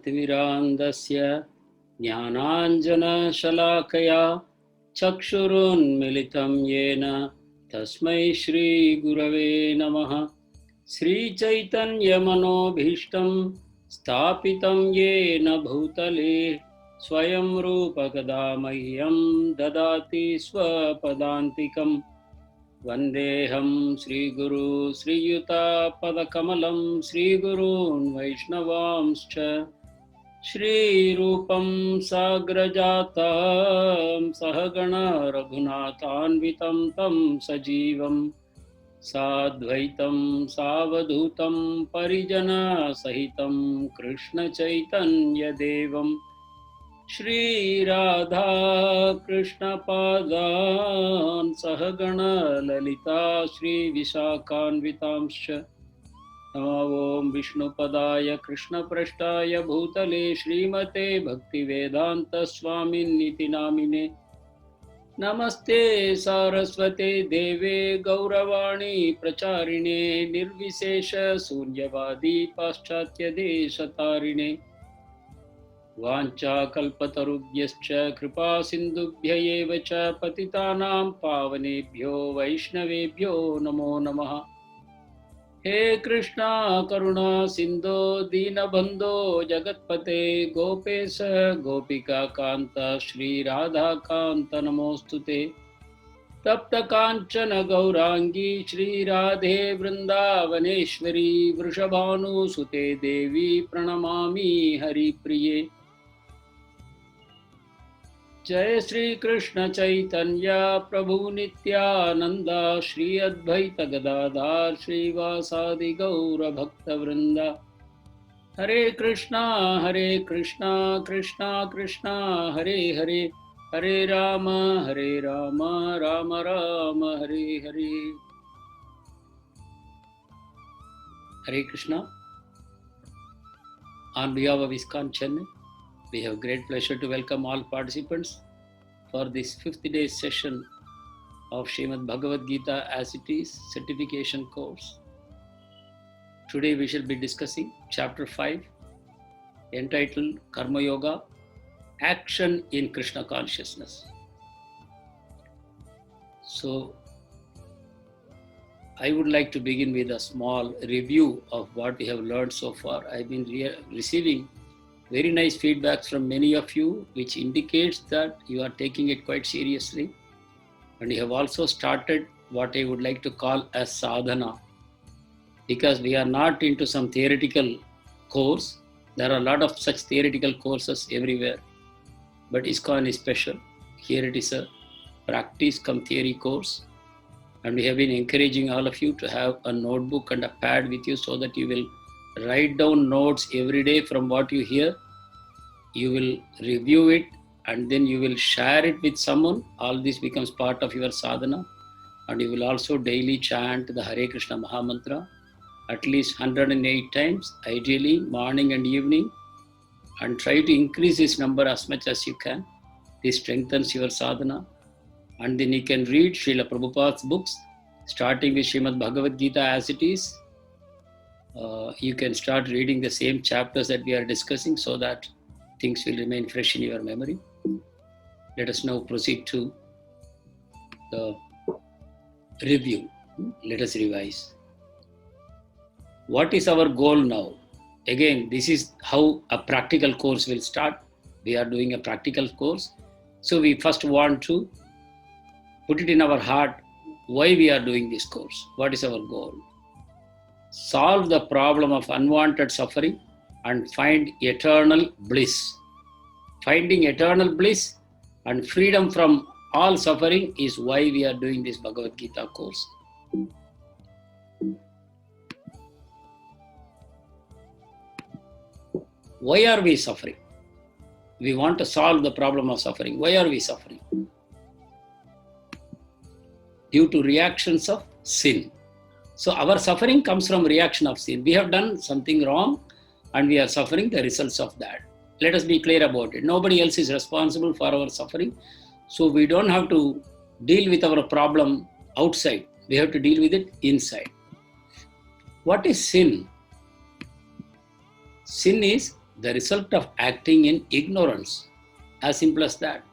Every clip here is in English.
ज्ञानतिमिरान्धस्य ज्ञानाञ्जनशलाकया चक्षुरुन्मिलितं येन तस्मै श्रीगुरवे नमः। श्रीचैतन्यमनोभीष्टं स्थापितं येन भूतले स्वयं रूपकदा मह्यं ददाति स्वपदान्तिकम्। वन्देऽहं श्रीगुरु श्रीयुतापदकमलं श्रीगुरून् वैष्णवांश्च श्रीरूपं साग्रजातं सहगण रघुनाथान्वितं तं सजीवं साद्वैतं सावधूतं परिजनसहितं कृष्णचैतन्यदेवं श्रीराधा कृष्णपादान् सहगण ललिता श्रीविशाखान्वितांश्च। नमो ॐ विष्णुपदाय कृष्णपृष्ठाय भूतले श्रीमते भक्तिवेदान्तस्वामिन्निति नामिने। नमस्ते सारस्वते देवे गौरवाणी प्रचारिणे निर्विशेष शून्यवादी पाश्चात्यदेशतारिणे। वाञ्छाकल्पतरुभ्यश्च कृपा सिन्धुभ्य एव च पतितानां पावनेभ्यो वैष्णवेभ्यो नमो नमः। हे कृष्णा करुणा सिन्धो दीनबन्धो जगत्पते गोपेश गोपिका कान्त श्रीराधाकान्त नमोऽस्तुते। तप्त काञ्चन गौरांगी श्रीराधे वृन्दावनेश्वरी वृषभानुसुते देवी प्रणमामि हरिप्रिये। जय श्री कृष्ण चैतन्य प्रभु नित्यानंद श्री अद्वैत गदाधर श्रीवासादि गौर भक्त वृंद। हरे कृष्णा कृष्णा कृष्णा हरे हरे, हरे Ram Ram Ram Hare Hare. Hare Krishna. On behalf of ISKCON Chennai, we have great pleasure to welcome all participants for this 5th day session of Srimad Bhagavad Gita as it is certification course. Today we shall be discussing chapter 5 entitled Karma Yoga, Action in Krishna Consciousness. So I would like to begin with a small review of what we have learned so far. I've been receiving very nice feedbacks from many of you, which indicates that you are taking it quite seriously. And you have also started what I would like to call as sadhana. Because we are not into some theoretical course. There are a lot of such theoretical courses everywhere. But ISKCON is special. Here it is a practice come theory course. And we have been encouraging all of you to have a notebook and a pad with you so that you will write down notes every day from what you hear. You will review it and then you will share it with someone. All this becomes part of your sadhana. And you will also daily chant the Hare Krishna Maha Mantra at least 108 times, ideally morning and evening. And try to increase this number as much as you can. This strengthens your sadhana. And then you can read Srila Prabhupada's books, starting with Srimad Bhagavad Gita as it is. You can start reading the same chapters that we are discussing so that things will remain fresh in your memory. Let us now proceed to the review. Let us revise. What is our goal now? Again, this is how a practical course will start. We are doing a practical course. So we first want to put it in our heart why we are doing this course. What is our goal? Solve the problem of unwanted suffering and find eternal bliss. Finding eternal bliss and freedom from all suffering is why we are doing this Bhagavad Gita course. Why are we suffering? We want to solve the problem of suffering. Why are we suffering? Due to reactions of sin. So our suffering comes from reaction of sin. We have done something wrong and we are suffering the results of that. Let us be clear about it. Nobody else is responsible for our suffering. So we don't have to deal with our problem outside. We have to deal with it inside. What is sin? Sin is the result of acting in ignorance. As simple as that.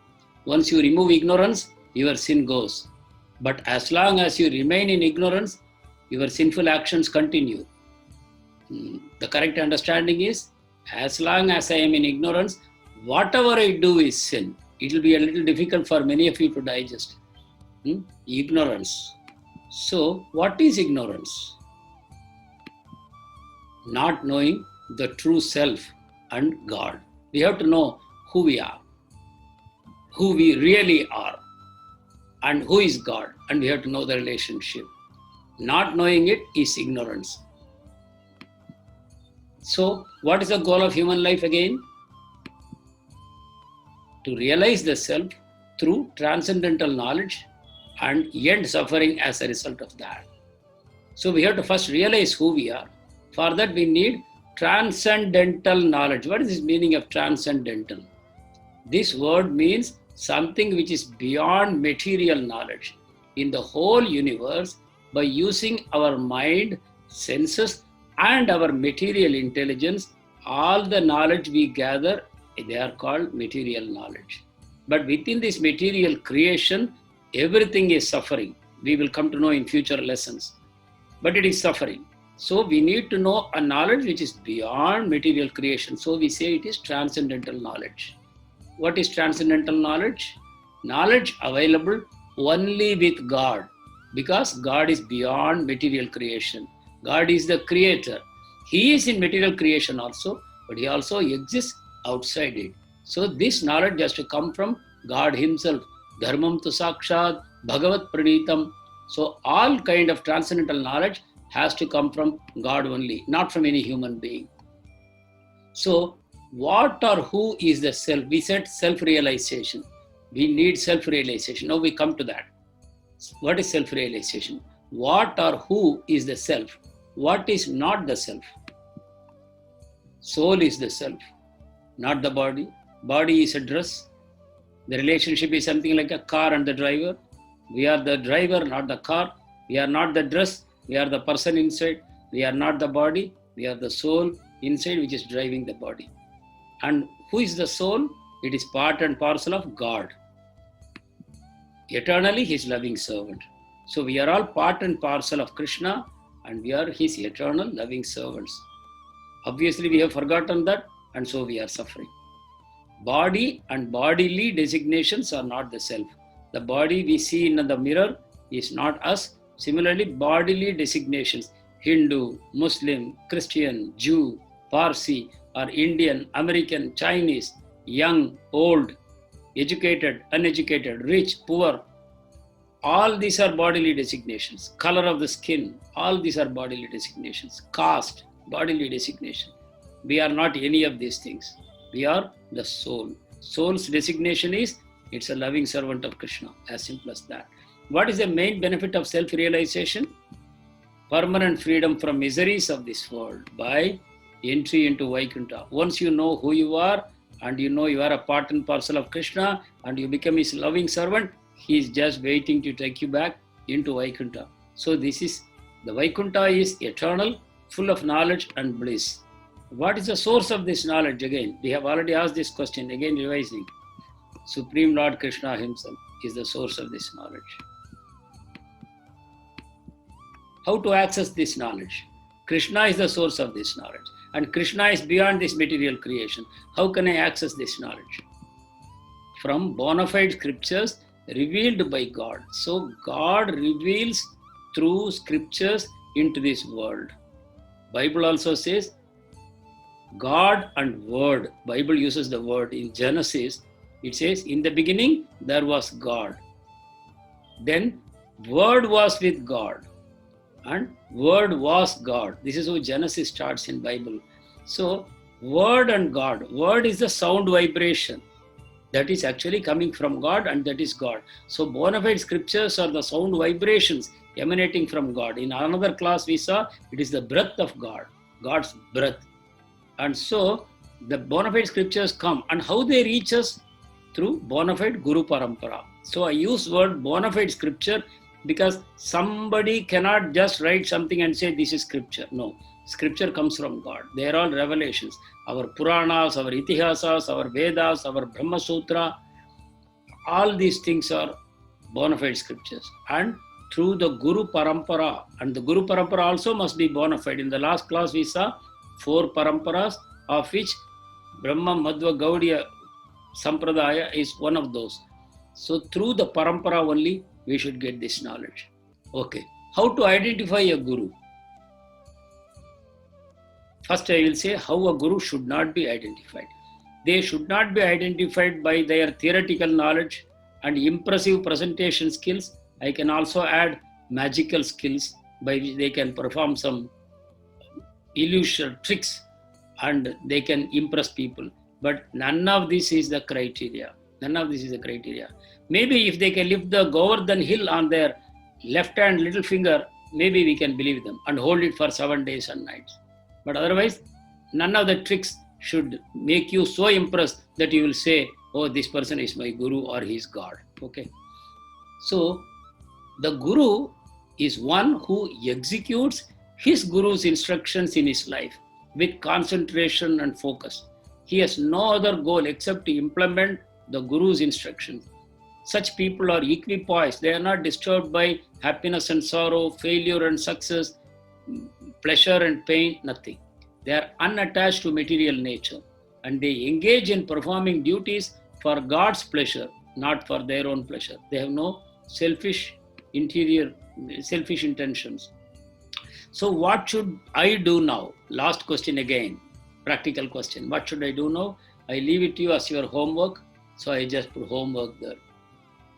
Once you remove ignorance, your sin goes. But as long as you remain in ignorance, your sinful actions continue. The correct understanding is, as long as I am in ignorance, whatever I do is sin. It will be a little difficult for many of you to digest. Ignorance. So, what is ignorance? Not knowing the true self and God. We have to know who we are, who we really are, and who is God, and we have to know the relationship. Not knowing it is ignorance. So, what is the goal of human life again? To realize the self through transcendental knowledge and end suffering as a result of that. So, we have to first realize who we are. For that, we need transcendental knowledge. What is this meaning of transcendental? This word means something which is beyond material knowledge. In the whole universe, by using our mind, senses, and our material intelligence, all the knowledge we gather, they are called material knowledge. But within this material creation, everything is suffering. We will come to know in future lessons. But it is suffering. So we need to know a knowledge which is beyond material creation. So we say it is transcendental knowledge. What is transcendental knowledge? Knowledge available only with God, because God is beyond material creation. God is the creator. He is in material creation also, but he also exists outside it. So this knowledge has to come from God himself. Dharmam tu sakshat bhagavat pranitam. So all kind of transcendental knowledge has to come from God only, not from any human being. So what or who is the self? We said self-realization. We need self-realization. Now we come to that. What is self-realization? What or who is the self? What is not the self? Soul is the self, not the body. Body is a dress. The relationship is something like a car and the driver. We are the driver, not the car. We are not the dress. We are the person inside. We are not the body. We are the soul inside, which is driving the body. And who is the soul? It is part and parcel of God. Eternally, his loving servant. So we are all part and parcel of Krishna, and we are his eternal loving servants. Obviously, we have forgotten that, and so we are suffering. Body and bodily designations are not the self. The body we see in the mirror is not us. Similarly, bodily designations, Hindu, Muslim, Christian, Jew, Parsi, or Indian, American, Chinese, young, old, educated, uneducated, rich, poor, all these are bodily designations. Color of the skin, all these are bodily designations. Caste, bodily designation. We are not any of these things. We are the soul. Soul's designation is, it's a loving servant of Krishna, as simple as that. What is the main benefit of self-realization? Permanent freedom from miseries of this world by entry into Vaikuntha. Once you know who you are, and you know you are a part and parcel of Krishna, and you become his loving servant, he is just waiting to take you back into Vaikuntha. So this is, the Vaikuntha is eternal, full of knowledge and bliss. What is the source of this knowledge? Again, we have already asked this question, again revising. Supreme Lord Krishna himself is the source of this knowledge. How to access this knowledge? Krishna is the source of this knowledge, and Krishna is beyond this material creation. How can I access this knowledge? From bona fide scriptures revealed by God. So God reveals through scriptures into this world. Bible also says God and Word. Bible uses the word in Genesis. It says, in the beginning there was God. Then Word was with God, and Word was God. This is how Genesis starts in Bible. So Word and God. Word is the sound vibration that is actually coming from God, and that is God. So bona fide scriptures are the sound vibrations emanating from God. In another class we saw it is the breath of God, God's breath. And so the bona fide scriptures come, and how they reach us? Through bona fide Guru Parampara. So I use word bona fide scripture because somebody cannot just write something and say this is scripture. No, Scripture comes from God. They are all revelations. Our Puranas, our Itihasas, our Vedas, our Brahma Sutra, all these things are bona fide scriptures. And through the Guru Parampara, and the Guru Parampara also must be bona fide. In the last class we saw 4 Paramparas, of which Brahma Madhva Gaudiya Sampradaya is one of those. So through the Parampara only we should get this knowledge. Okay, how to identify a Guru? First I will say how a Guru should not be identified. They should not be identified by their theoretical knowledge and impressive presentation skills. I can also add magical skills by which they can perform some illusion tricks and they can impress people. But none of this is the criteria. None of this is the criteria. Maybe if they can lift the Govardhan hill on their left hand little finger, maybe we can believe them and hold it for 7 days and nights. But otherwise, none of the tricks should make you so impressed that you will say, oh, this person is my Guru or he is God. Okay. So, the Guru is one who executes his Guru's instructions in his life with concentration and focus. He has no other goal except to implement the Guru's instructions. Such people are equipoised. They are not disturbed by happiness and sorrow, failure and success, pleasure and pain, nothing. They are unattached to material nature and they engage in performing duties for God's pleasure, not for their own pleasure. They have no selfish intentions. So what should I do now? Last question again, practical question. What should I do now? I leave it to you as your homework. So I just put homework there.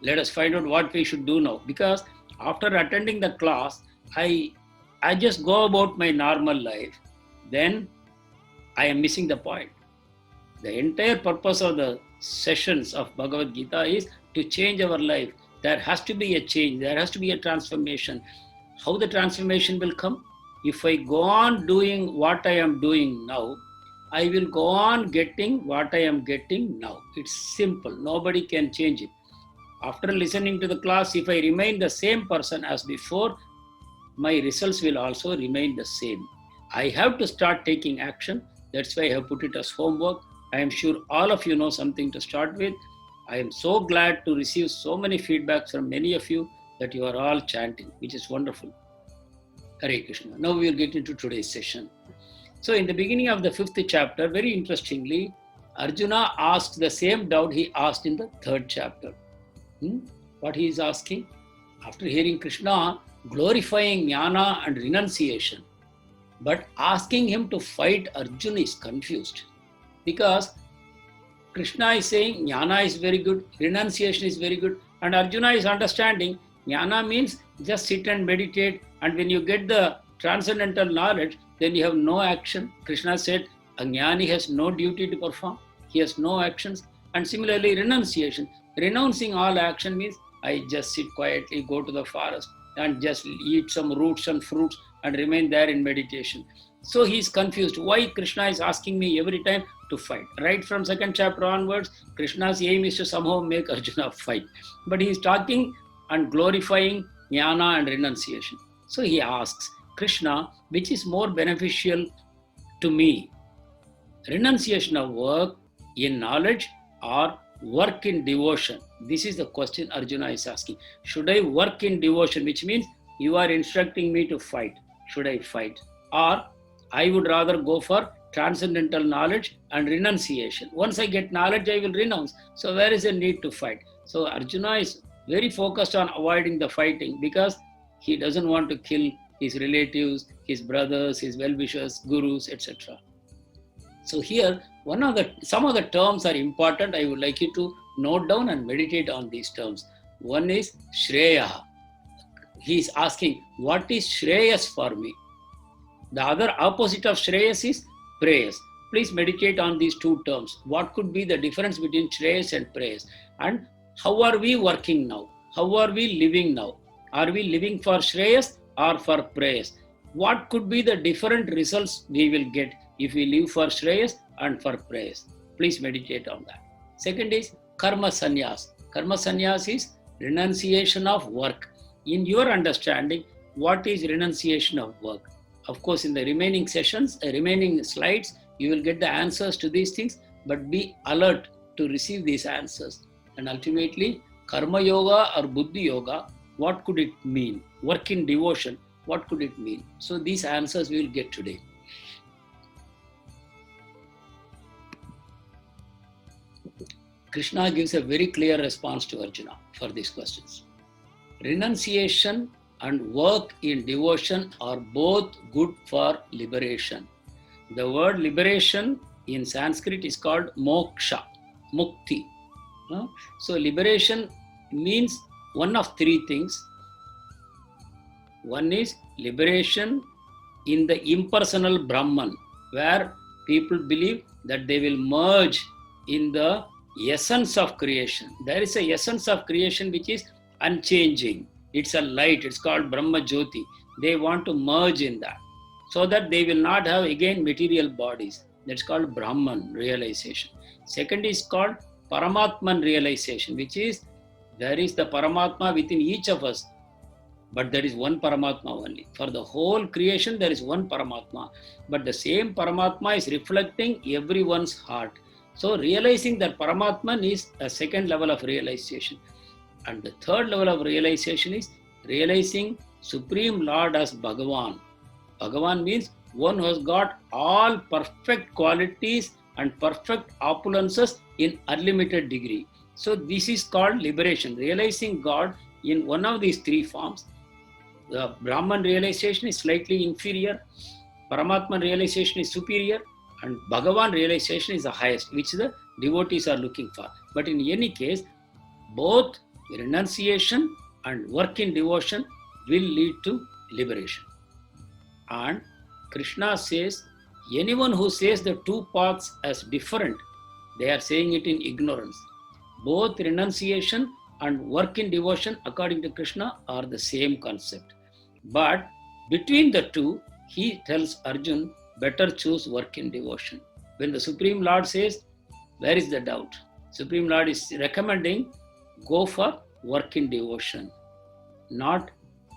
Let us find out what we should do now. Because after attending the class, I just go about my normal life. Then I am missing the point. The entire purpose of the sessions of Bhagavad Gita is to change our life. There has to be a change. There has to be a transformation. How the transformation will come? If I go on doing what I am doing now, I will go on getting what I am getting now. It's simple. Nobody can change it. After listening to the class, if I remain the same person as before, my results will also remain the same. I have to start taking action. That's why I have put it as homework. I am sure all of you know something to start with. I am so glad to receive so many feedbacks from many of you that you are all chanting, which is wonderful. Hare Krishna. Now we will get into today's session. So in the beginning of the 5th chapter, very interestingly, Arjuna asked the same doubt he asked in the 3rd chapter. What he is asking? After hearing Krishna glorifying jnana and renunciation, but asking him to fight, Arjuna is confused. Because Krishna is saying jnana is very good, renunciation is very good, and Arjuna is understanding jnana means just sit and meditate, and when you get the transcendental knowledge, then you have no action. Krishna said, a jnani has no duty to perform, he has no actions. And similarly, renunciation. Renouncing all action means I just sit quietly, go to the forest and just eat some roots and fruits and remain there in meditation. So he is confused. Why Krishna is asking me every time to fight? Right from 2nd chapter onwards, Krishna's aim is to somehow make Arjuna fight. But he is talking and glorifying jnana and renunciation. So he asks, Krishna, which is more beneficial to me? Renunciation of work in knowledge or work in devotion? This is the question Arjuna is asking. Should I work in devotion, which means you are instructing me to fight. Should I fight? Or I would rather go for transcendental knowledge and renunciation. Once I get knowledge, I will renounce. So where is the need to fight? So Arjuna is very focused on avoiding the fighting because he doesn't want to kill his relatives, his brothers, his well-wishers, gurus, etc. So here, some of the terms are important. I would like you to note down and meditate on these terms. One is Shreya. He is asking, what is Shreyas for me? The other opposite of Shreyas is Preyas. Please meditate on these two terms. What could be the difference between Shreyas and Preyas? And how are we working now? How are we living now? Are we living for Shreyas or for Preyas? What could be the different results we will get if we live for Shreyas and for Preyas? Please meditate on that. Second is Karma Sannyas. Karma Sannyas is renunciation of work. In your understanding, what is renunciation of work? Of course, in the remaining sessions, remaining slides, you will get the answers to these things, but be alert to receive these answers. And ultimately, Karma Yoga or Buddhi Yoga, what could it mean? Work in devotion, what could it mean? So these answers we will get today. Krishna gives a very clear response to Arjuna for these questions. Renunciation and work in devotion are both good for liberation. The word liberation in Sanskrit is called moksha, mukti. So liberation means one of three things. One is liberation in the impersonal Brahman, where people believe that they will merge in the essence of creation. There is a essence of creation which is unchanging. It's a light. It's called Brahma Jyoti. They want to merge in that so that they will not have again material bodies. That's called Brahman realization. Second is called Paramatman realization, which is there is the Paramatma within each of us, but there is one Paramatma only. For the whole creation, there is one Paramatma, but the same Paramatma is reflecting everyone's heart. So realizing that Paramatman is a second level of realization. And the third level of realization is realizing Supreme Lord as Bhagavan. Bhagavan means one who has got all perfect qualities and perfect opulences in unlimited degree. So this is called liberation, realizing God in one of these three forms. The Brahman realization is slightly inferior, Paramatman realization is superior, and Bhagavan realization is the highest, which the devotees are looking for. But in any case, both renunciation and work in devotion will lead to liberation. And Krishna says, anyone who says the two paths as different, they are saying it in ignorance. Both renunciation and work in devotion, according to Krishna, are the same concept. But between the two, he tells Arjun, better choose work in devotion. When the Supreme Lord says, where is the doubt? Supreme Lord is recommending, go for work in devotion, not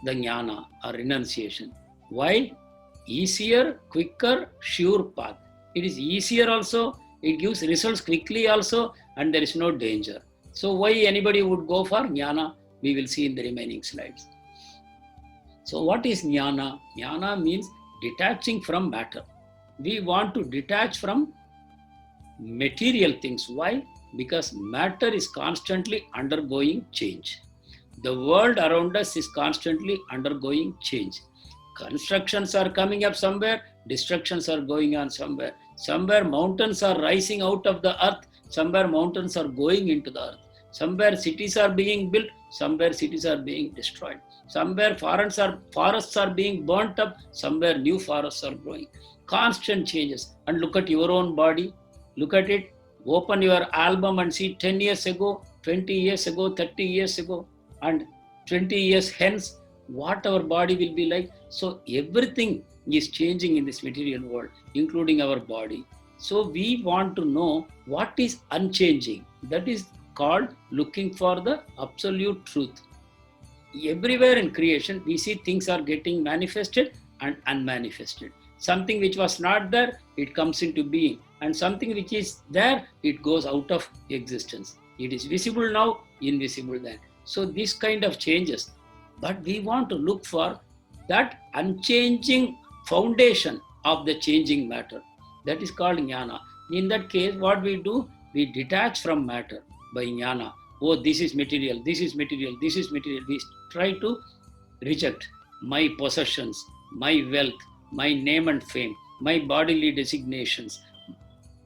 the jnana or renunciation. Why? Easier, quicker, sure path. It is easier also, it gives results quickly also, and there is no danger. So why anybody would go for jnana? We will see in the remaining slides. So what is jnana? Jnana means detaching from matter. We want to detach from material things. Why? Because matter is constantly undergoing change. The world around us is constantly undergoing change. Constructions are coming up somewhere, destructions are going on somewhere. Somewhere mountains are rising out of the earth, somewhere mountains are going into the earth. Somewhere cities are being built, somewhere cities are being destroyed. Somewhere forests are being burnt up, somewhere new forests are growing. Constant changes. And look at your own body, look at it, open your album and see 10 years ago, 20 years ago, 30 years ago, and 20 years hence, what our body will be like. So everything is changing in this material world, including our body. So we want to know what is unchanging. That is called looking for the absolute truth. Everywhere in creation, we see things are getting manifested and unmanifested. Something which was not there, it comes into being. And something which is there, it goes out of existence. It is visible now, invisible then. So this kind of changes. But we want to look for that unchanging foundation of the changing matter. That is called jnana. In that case, what we do, we detach from matter by jnana. Oh, this is material, this is material, this is material. We try to reject my possessions, my wealth, my name and fame, my bodily designations,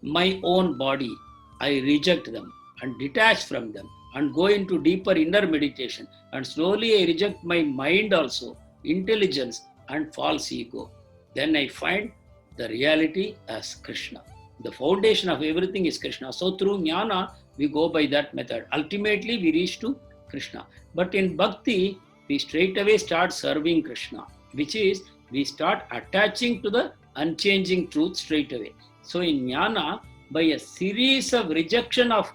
my own body. I reject them and detach from them and go into deeper inner meditation. And slowly I reject my mind also, intelligence and false ego. Then I find the reality as Krishna. The foundation of everything is Krishna. So through jnana, we go by that method. Ultimately, we reach to Krishna. But in bhakti, we straight away start serving Krishna, which is we start attaching to the unchanging truth straight away. So in jnana, by a series of rejection of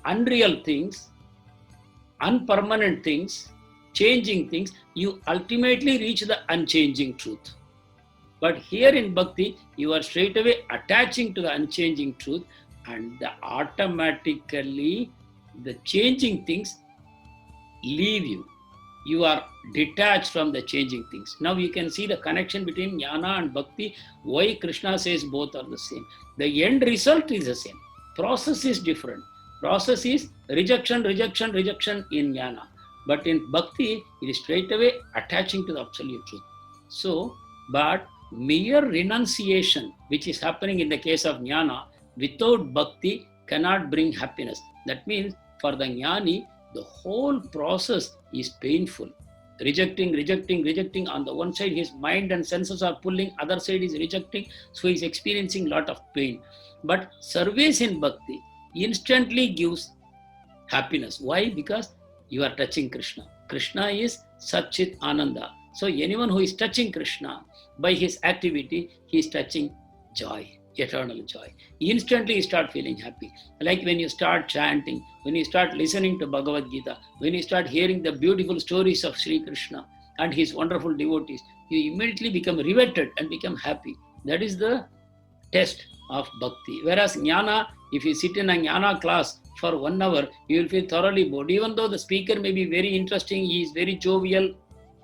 unreal things, unpermanent things, changing things, you ultimately reach the unchanging truth. But here in bhakti, you are straight away attaching to the unchanging truth, and automatically the changing things leave you. You are detached from the changing things. Now you can see the connection between jnana and bhakti, why Krishna says both are the same. The end result is the same. Process is different. Process is rejection, rejection, rejection in jnana. But in bhakti, it is straight away attaching to the absolute truth. So, but mere renunciation, which is happening in the case of jnana, without bhakti cannot bring happiness. That means for the jnani, the whole process is painful. Rejecting, rejecting, rejecting. On the one side, his mind and senses are pulling, other side is rejecting, so he's experiencing a lot of pain. But service in bhakti instantly gives happiness. Why? Because you are touching Krishna. Krishna is Satchit Ananda. So anyone who is touching Krishna, by his activity, he is touching joy, eternal joy. Instantly you start feeling happy. Like when you start chanting, when you start listening to Bhagavad Gita, when you start hearing the beautiful stories of Sri Krishna and his wonderful devotees, you immediately become riveted and become happy. That is the test of bhakti. Whereas jnana, if you sit in a jnana class for 1 hour, you will feel thoroughly bored. Even though the speaker may be very interesting, he is very jovial.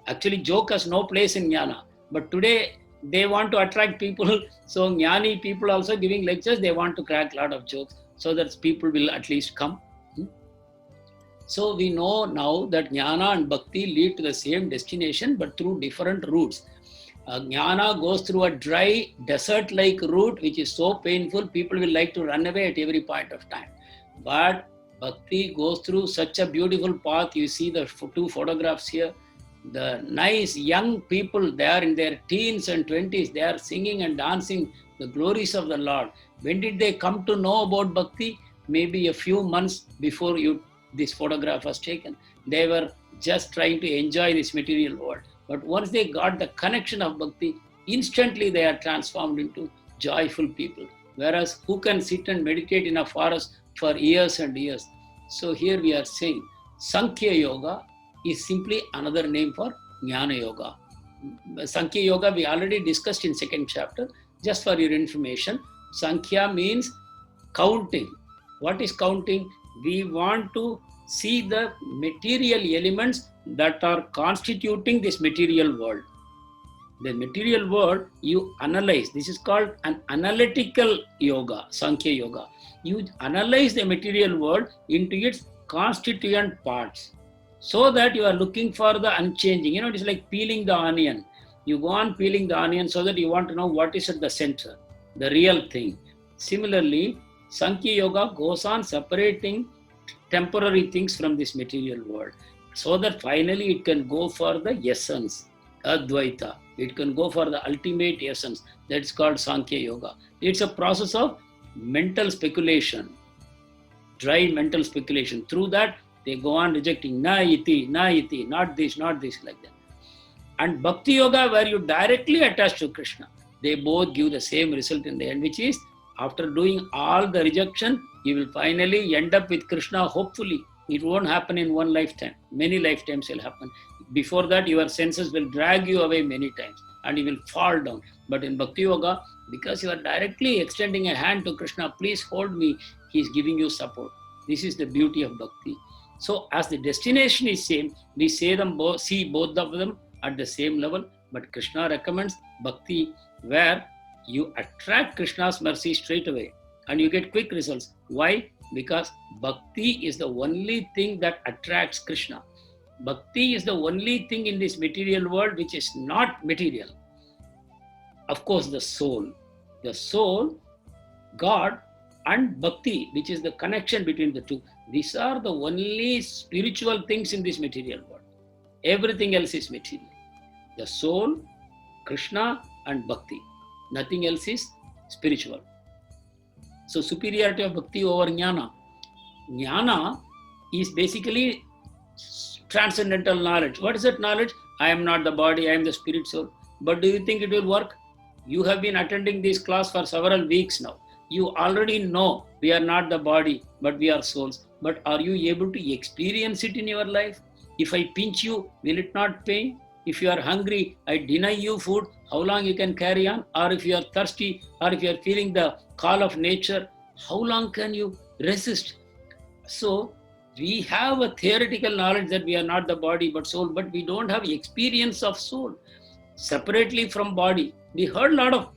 Actually, joke has no place in jnana. But today, they want to attract people. So jnani people also giving lectures, they want to crack a lot of jokes so that people will at least come. So we know now that jnana and bhakti lead to the same destination, but through different routes. Jnana goes through a dry, desert-like route, which is so painful, people will like to run away at every point of time. But bhakti goes through such a beautiful path. You see the 2 photographs here. The nice young people, they are in their teens and 20s, they are singing and dancing the glories of the Lord. When did they come to know about bhakti? Maybe a few months before this photograph was taken. They were just trying to enjoy this material world. But once they got the connection of bhakti, instantly they are transformed into joyful people. Whereas who can sit and meditate in a forest for years and years? So here we are saying Sankhya Yoga is simply another name for Jnana Yoga. Sankhya Yoga we already discussed in 2nd chapter. Just for your information, Sankhya means counting. What is counting? We want to see the material elements that are constituting this material world. The material world you analyze. This is called an analytical yoga, Sankhya Yoga. You analyze the material world into its constituent parts, so that you are looking for the unchanging. It is like peeling the onion. You go on peeling the onion so that you want to know what is at the center, the real thing. Similarly, Sankhya Yoga goes on separating temporary things from this material world, so that finally it can go for the essence, Advaita. It can go for the ultimate essence. That's called Sankhya Yoga. It's a process of mental speculation, dry mental speculation. Through that, they go on rejecting na iti, not this, like that. And Bhakti Yoga, where you directly attach to Krishna, they both give the same result in the end, which is after doing all the rejection, you will finally end up with Krishna, hopefully. It won't happen in one lifetime. Many lifetimes will happen. Before that, your senses will drag you away many times and you will fall down. But in Bhakti Yoga, because you are directly extending a hand to Krishna, please hold me, he is giving you support. This is the beauty of Bhakti. So as the destination is same, we see both of them at the same level, but Krishna recommends Bhakti where you attract Krishna's mercy straight away and you get quick results. Why? Because Bhakti is the only thing that attracts Krishna. Bhakti is the only thing in this material world which is not material. Of course, the soul, God, and Bhakti, which is the connection between the two. These are the only spiritual things in this material world. Everything else is material. The soul, Krishna, and Bhakti. Nothing else is spiritual. So superiority of Bhakti over Jnana. Jnana is basically transcendental knowledge. What is that knowledge? I am not the body, I am the spirit soul. But do you think it will work? You have been attending this class for several weeks now. You already know we are not the body, but we are souls. But are you able to experience it in your life? If I pinch you, will it not pain? If you are hungry, I deny you food, how long you can carry on? Or if you are thirsty, or if you are feeling the call of nature, how long can you resist? So we have a theoretical knowledge that we are not the body but soul, but we don't have experience of soul separately from body. We heard a lot of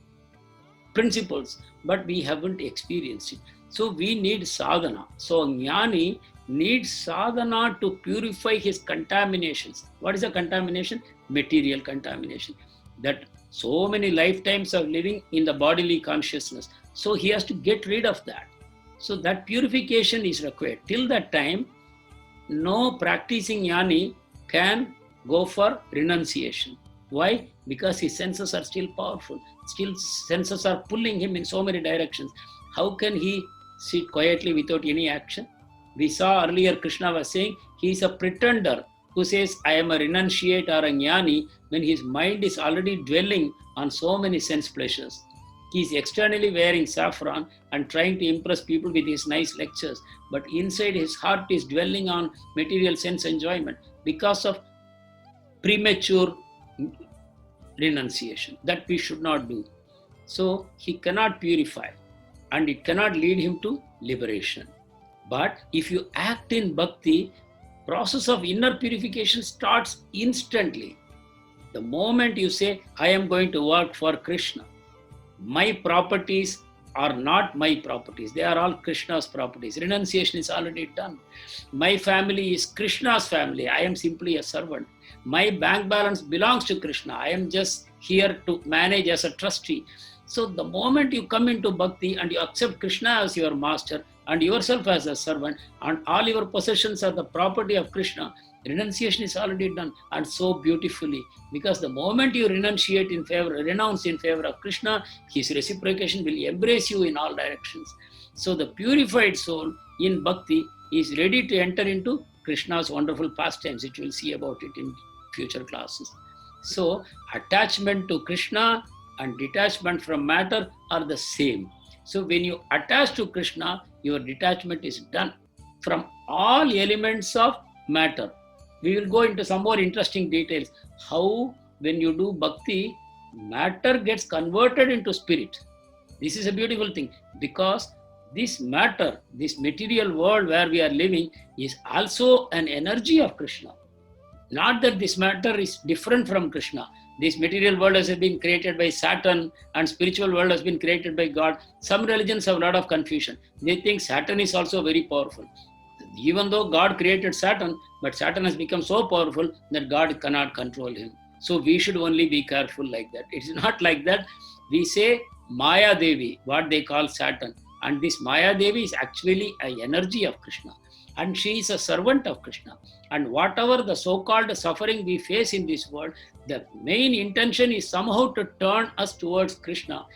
principles, but we haven't experienced it. So we need sadhana. So jnani needs sadhana to purify his contaminations. What is a contamination? Material contamination. That so many lifetimes of living in the bodily consciousness. So he has to get rid of that. So that purification is required. Till that time, no practicing jnani can go for renunciation. Why? Because his senses are still powerful. Still senses are pulling him in so many directions. How can he sit quietly without any action? We saw earlier Krishna was saying he is a pretender who says, I am a renunciate or a jnani, when his mind is already dwelling on so many sense pleasures. He is externally wearing saffron and trying to impress people with his nice lectures, but inside his heart is dwelling on material sense enjoyment because of premature renunciation. That we should not do. So he cannot purify, and it cannot lead him to liberation. But if you act in bhakti, process of inner purification starts instantly. The moment you say, I am going to work for Krishna, my properties are not my properties. They are all Krishna's properties. Renunciation is already done. My family is Krishna's family. I am simply a servant. My bank balance belongs to Krishna. I am just here to manage as a trustee. So the moment you come into bhakti and you accept Krishna as your master and yourself as a servant, and all your possessions are the property of Krishna, renunciation is already done, and so beautifully. Because the moment you renounce in favor of Krishna, his reciprocation will embrace you in all directions. So the purified soul in bhakti is ready to enter into Krishna's wonderful pastimes, which we'll see about it in future classes. So attachment to Krishna and detachment from matter are the same. So when you attach to Krishna, your detachment is done from all elements of matter. We will go into some more interesting details. How, when you do bhakti, matter gets converted into spirit. This is a beautiful thing, because this matter, this material world where we are living, is also an energy of Krishna. Not that this matter is different from Krishna. This material world has been created by Saturn and spiritual world has been created by God. Some religions have a lot of confusion. They think Saturn is also very powerful. Even though God created Saturn, but Saturn has become so powerful that God cannot control him. So we should only be careful like that. It's not like that. We say Maya Devi, what they call Saturn. And this Maya Devi is actually an energy of Krishna. And she is a servant of Krishna. And whatever the so-called suffering we face in this world, the main intention is somehow to turn us towards Krishna,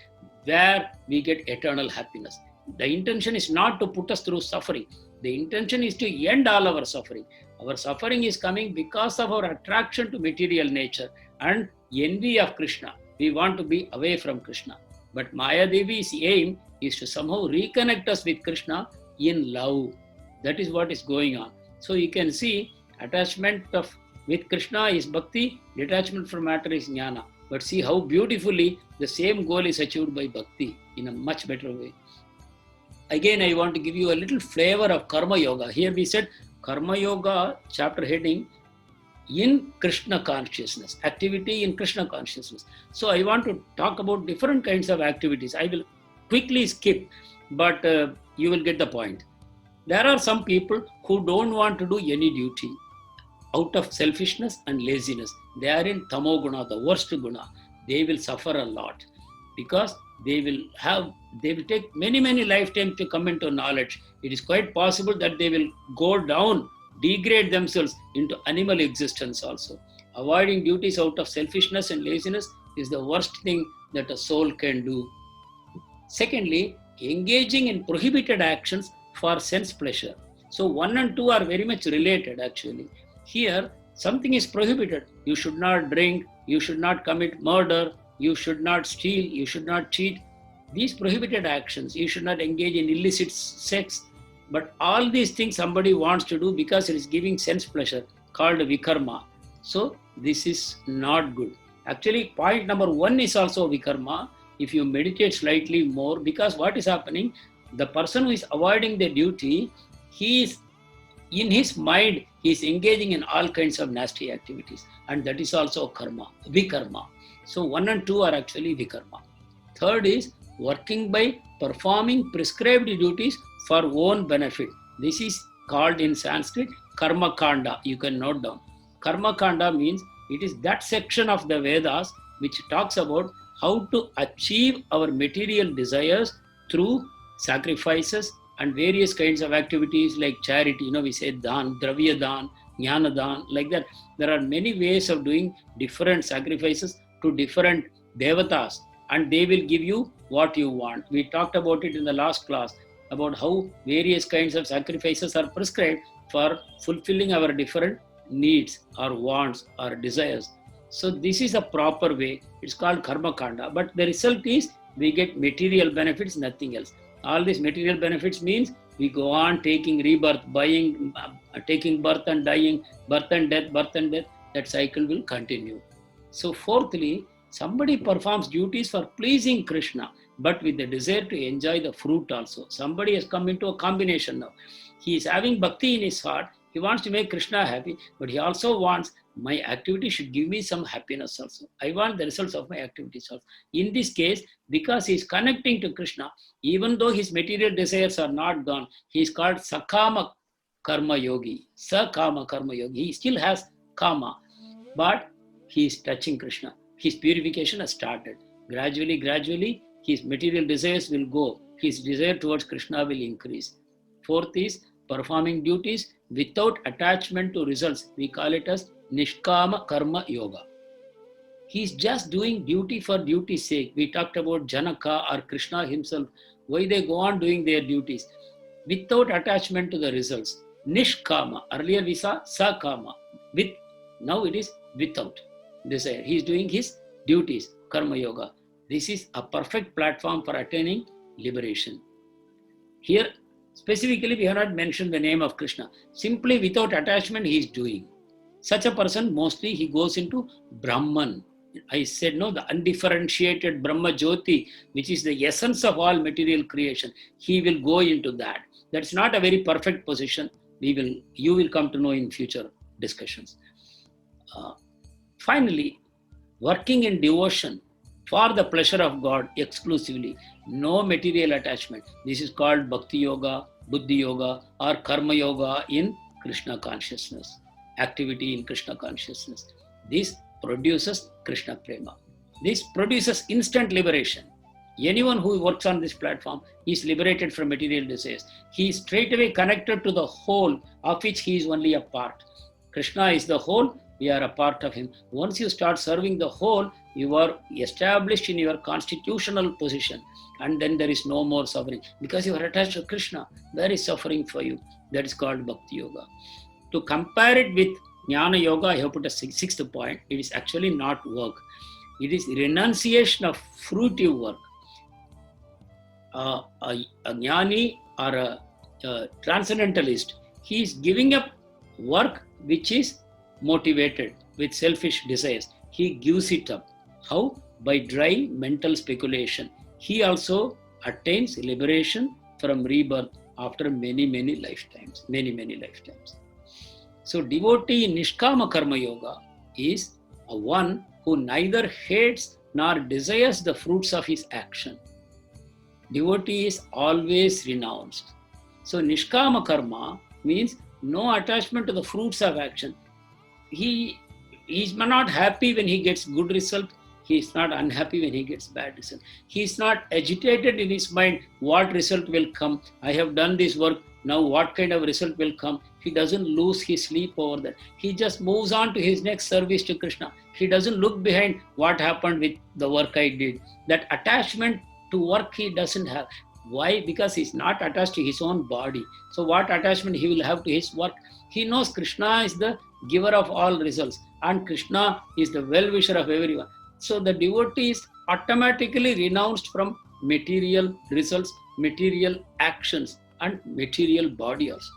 where we get eternal happiness. The intention is not to put us through suffering. The intention is to end all our suffering. Our suffering is coming because of our attraction to material nature and envy of Krishna. We want to be away from Krishna. But Maya Devi's aim is to somehow reconnect us with Krishna in love. That is what is going on. So you can see attachment with Krishna is bhakti, detachment from matter is jnana. But see how beautifully the same goal is achieved by bhakti in a much better way. Again, I want to give you a little flavor of Karma Yoga. Here we said Karma Yoga chapter heading in Krishna consciousness, activity in Krishna consciousness. So I want to talk about different kinds of activities. I will quickly skip, but you will get the point. There are some people who don't want to do any duty out of selfishness and laziness. They are in Tamoguna, the worst guna. They will suffer a lot because they will take many lifetimes to come into knowledge. It is quite possible that they will go down, degrade themselves into animal existence also. Avoiding duties out of selfishness and laziness is the worst thing that a soul can do. Secondly, engaging in prohibited actions for sense pleasure. So 1 and 2 are very much related actually. Here, something is prohibited. You should not drink, you should not commit murder, you should not steal, you should not cheat. These prohibited actions, you should not engage in illicit sex. But all these things somebody wants to do because it is giving sense pleasure, called vikarma. So this is not good. Actually, point number 1 is also vikarma. If you meditate slightly more, because what is happening, the person who is avoiding the duty, he is in his mind, he is engaging in all kinds of nasty activities, and that is also karma, vikarma. So 1 and 2 are actually vikarma. Third is working by performing prescribed duties for own benefit. This is called in Sanskrit karma kanda. You can note down. Karma kanda means it is that section of the Vedas which talks about how to achieve our material desires through sacrifices and various kinds of activities like charity. We say dan, dravya dan, jnana dan, like that. There are many ways of doing different sacrifices to different devatas, and they will give you what you want. We talked about it in the last class, about how various kinds of sacrifices are prescribed for fulfilling our different needs or wants or desires. So this is a proper way. It's called karma kanda. But the result is we get material benefits, nothing else. All these material benefits means we go on taking rebirth, taking birth and dying, birth and death, that cycle will continue. So fourthly, somebody performs duties for pleasing Krishna, but with the desire to enjoy the fruit also. Somebody has come into a combination now. He is having bhakti in his heart. He wants to make Krishna happy, but he also wants my activity should give me some happiness also. I want the results of my activities also. In this case, because he is connecting to Krishna, even though his material desires are not gone, he is called Sakama Karma Yogi. Sakama Karma Yogi. He still has Kama, but he is touching Krishna. His purification has started. Gradually, his material desires will go. His desire towards Krishna will increase. Fourth is performing duties without attachment to results. We call it as Nishkama Karma Yoga. He is just doing duty for duty's sake. We talked about Janaka or Krishna himself, why they go on doing their duties without attachment to the results. Nishkama. Earlier we saw Sakama. With. Now it is without desire. He is doing his duties, Karma Yoga. This is a perfect platform for attaining liberation. Here, specifically, we have not mentioned the name of Krishna. Simply without attachment, he is doing. Such a person, mostly he goes into Brahman. I said, no, the undifferentiated Brahma Jyoti, which is the essence of all material creation. He will go into that. That's not a very perfect position. You will come to know in future discussions. Finally, working in devotion for the pleasure of God exclusively, no material attachment. This is called Bhakti Yoga, Buddhi Yoga, or Karma Yoga in Krishna consciousness, activity in Krishna consciousness. This produces Krishna Prema. This produces instant liberation. Anyone who works on this platform is liberated from material desires. He is straightaway connected to the whole, of which he is only a part. Krishna is the whole, we are a part of him. Once you start serving the whole, you are established in your constitutional position, and then there is no more suffering. Because you are attached to Krishna, there is suffering for you. That is called Bhakti Yoga. To compare it with Jnana Yoga, I have put a sixth point. It is actually not work. It is renunciation of fruitive work. A jnani or a transcendentalist, he is giving up work which is motivated with selfish desires. He gives it up. How? By dry mental speculation. He also attains liberation from rebirth after many lifetimes. So devotee in Nishkama Karma Yoga is a one who neither hates nor desires the fruits of his action. Devotee is always renounced. So Nishkama Karma means no attachment to the fruits of action. He is not happy when he gets good result. He is not unhappy when he gets bad result. He is not agitated in his mind, what result will come? I have done this work, now what kind of result will come? He doesn't lose his sleep over that. He just moves on to his next service to Krishna. He doesn't look behind what happened with the work I did. That attachment to work he doesn't have. Why? Because he's not attached to his own body. So what attachment he will have to his work? He knows Krishna is the giver of all results, and Krishna is the well-wisher of everyone. So the devotee is automatically renounced from material results, material actions, and material body also.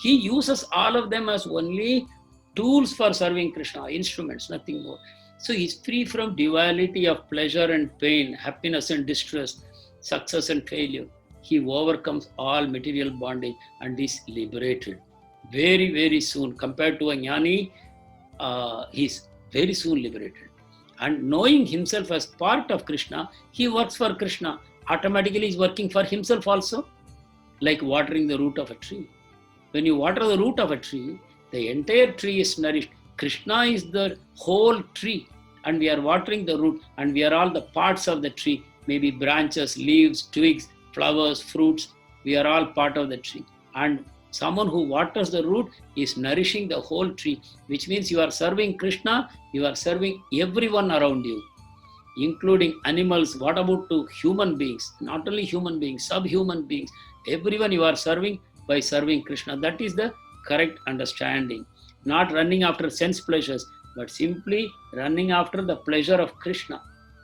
He uses all of them as only tools for serving Krishna, instruments, nothing more. So he's free from duality of pleasure and pain, happiness and distress, success and failure. He overcomes all material bondage and is liberated very, very soon. Compared to a jnani, he's very soon liberated. And knowing himself as part of Krishna, he works for Krishna. Automatically, he's working for himself also, like watering the root of a tree. When you water the root of a tree, the entire tree is nourished. Krishna is the whole tree, and we are watering the root, and we are all the parts of the tree, maybe branches, leaves, twigs, flowers, fruits. We are all part of the tree. And someone who waters the root is nourishing the whole tree, which means you are serving Krishna, you are serving everyone around you, including animals. What about to human beings? Not only human beings, subhuman beings, everyone you are serving by serving Krishna. That is the correct understanding. Not running after sense pleasures, but simply running after the pleasure of Krishna.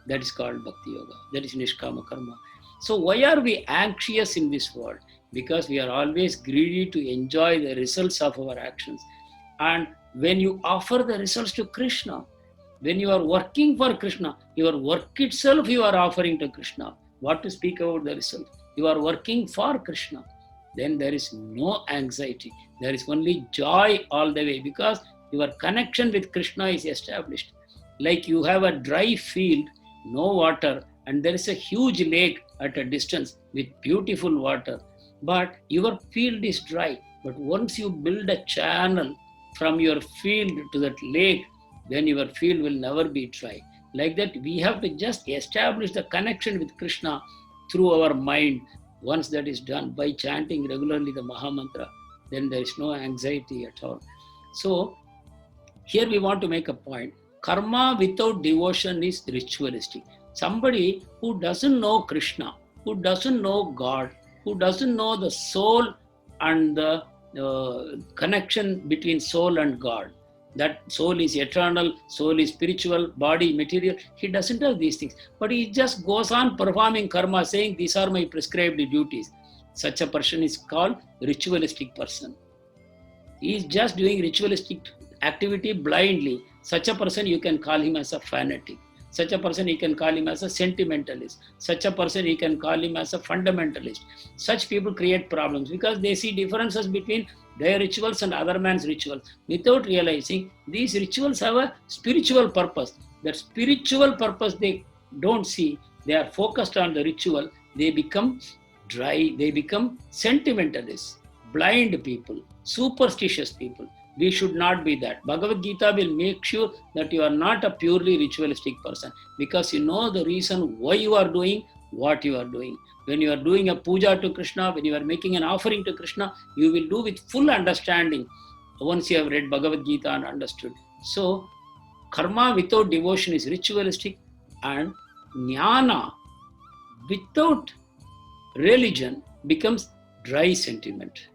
That is called Bhakti Yoga. That is Nishkama Karma. So why are we anxious in this world? Because we are always greedy to enjoy the results of our actions. And when you offer the results to Krishna, when you are working for Krishna, your work itself you are offering to Krishna. What to speak about the result? You are working for Krishna. Then there is no anxiety. There is only joy all the way, because your connection with Krishna is established. Like you have a dry field, no water, and there is a huge lake at a distance with beautiful water. But your field is dry. But once you build a channel from your field to that lake, then your field will never be dry. Like that, we have to just establish the connection with Krishna through our mind. Once that is done by chanting regularly the Maha Mantra, then there is no anxiety at all. So here we want to make a point. Karma without devotion is ritualistic. Somebody who doesn't know Krishna, who doesn't know God, who doesn't know the soul and the connection between soul and God, that soul is eternal, soul is spiritual, body material, he doesn't have these things. But he just goes on performing karma, saying these are my prescribed duties. Such a person is called ritualistic person. He is just doing ritualistic activity blindly. Such a person, you can call him as a fanatic. Such a person, you can call him as a sentimentalist. Such a person, you can call him as a fundamentalist. Such people create problems because they see differences between their rituals and other man's rituals without realizing these rituals have a spiritual purpose. That spiritual purpose they don't see. They are focused on the ritual. They become dry. They become sentimentalists, blind people, superstitious people. We should not be that. Bhagavad Gita will make sure that you are not a purely ritualistic person, because you know the reason why you are doing what you are doing. When you are doing a puja to Krishna, when you are making an offering to Krishna, you will do with full understanding once you have read Bhagavad Gita and understood. So, karma without devotion is ritualistic, and jnana without religion becomes dry sentiment.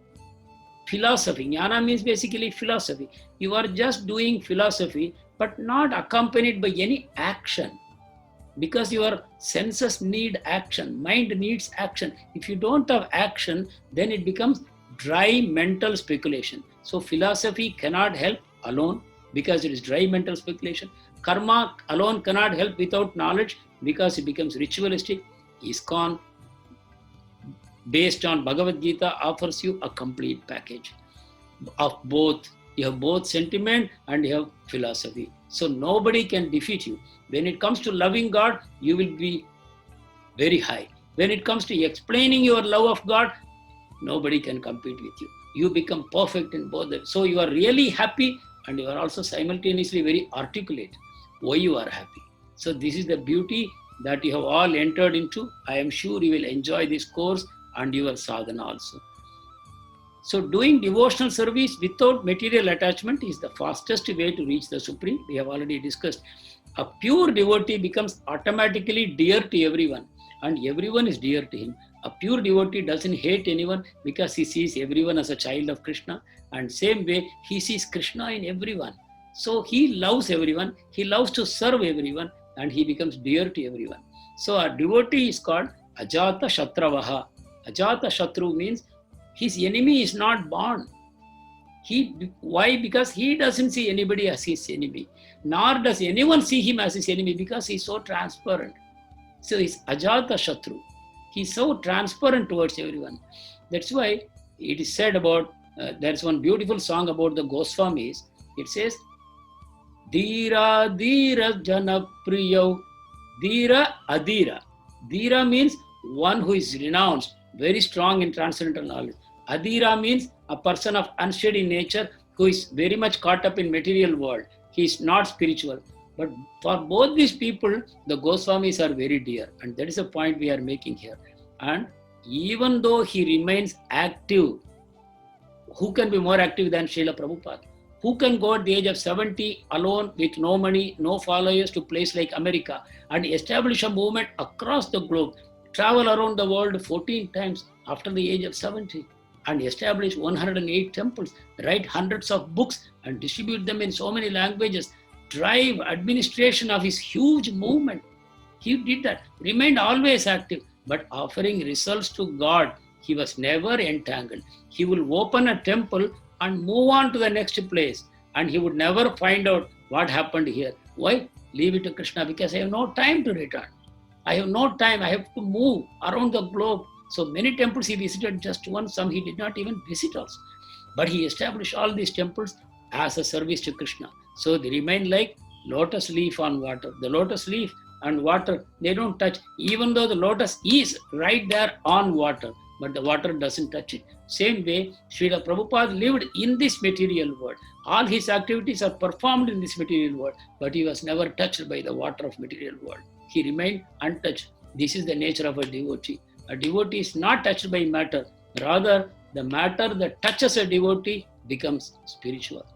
Philosophy, jnana means basically philosophy. You are just doing philosophy, but not accompanied by any action. Because your senses need action, mind needs action. If you don't have action, then it becomes dry mental speculation. So philosophy cannot help alone because it is dry mental speculation. Karma alone cannot help without knowledge because it becomes ritualistic. ISKCON, based on Bhagavad Gita, offers you a complete package of both. You have both sentiment and you have philosophy. So nobody can defeat you. When it comes to loving God, you will be very high. When it comes to explaining your love of God, nobody can compete with you. You become perfect in both. So you are really happy and you are also simultaneously very articulate why you are happy. So this is the beauty that you have all entered into. I am sure you will enjoy this course and your sadhana also. So doing devotional service without material attachment is the fastest way to reach the Supreme. We have already discussed. A pure devotee becomes automatically dear to everyone, and everyone is dear to him. A pure devotee doesn't hate anyone because he sees everyone as a child of Krishna, and same way he sees Krishna in everyone. So he loves everyone, he loves to serve everyone, and he becomes dear to everyone. So a devotee is called Ajata Shatravaha. Ajata Shatru means his enemy is not born. Why? Because he doesn't see anybody as his enemy, nor does anyone see him as his enemy, because he's so transparent. So he's Ajata Shatru. He's so transparent towards everyone. That's why it is said about, there's one beautiful song about the Goswamis. It says, Dhira Dhira Jana Priyo, Dhira Adhira. Dhira means one who is renounced, very strong in transcendental knowledge. Adhira means a person of unsteady nature who is very much caught up in material world. He is not spiritual. But for both these people, the Goswamis are very dear. And that is the point we are making here. And even though he remains active, who can be more active than Srila Prabhupada? Who can go at the age of 70 alone with no money, no followers to place like America and establish a movement across the globe, travel around the world 14 times after the age of 70 and establish 108 temples, write hundreds of books and distribute them in so many languages, drive administration of his huge movement. He did that, remained always active, but offering results to God. He was never entangled. He will open a temple and move on to the next place, and he would never find out what happened here. Why? Leave it to Krishna, because I have no time to return. I have no time. I have to move around the globe. So many temples he visited just once, some he did not even visit also. But he established all these temples as a service to Krishna. So they remain like lotus leaf on water. The lotus leaf and water, they don't touch, even though the lotus is right there on water, but the water doesn't touch it. Same way, Srila Prabhupada lived in this material world. All his activities are performed in this material world, but he was never touched by the water of material world. He remained untouched. This is the nature of a devotee. A devotee is not touched by matter. Rather, the matter that touches a devotee becomes spiritual.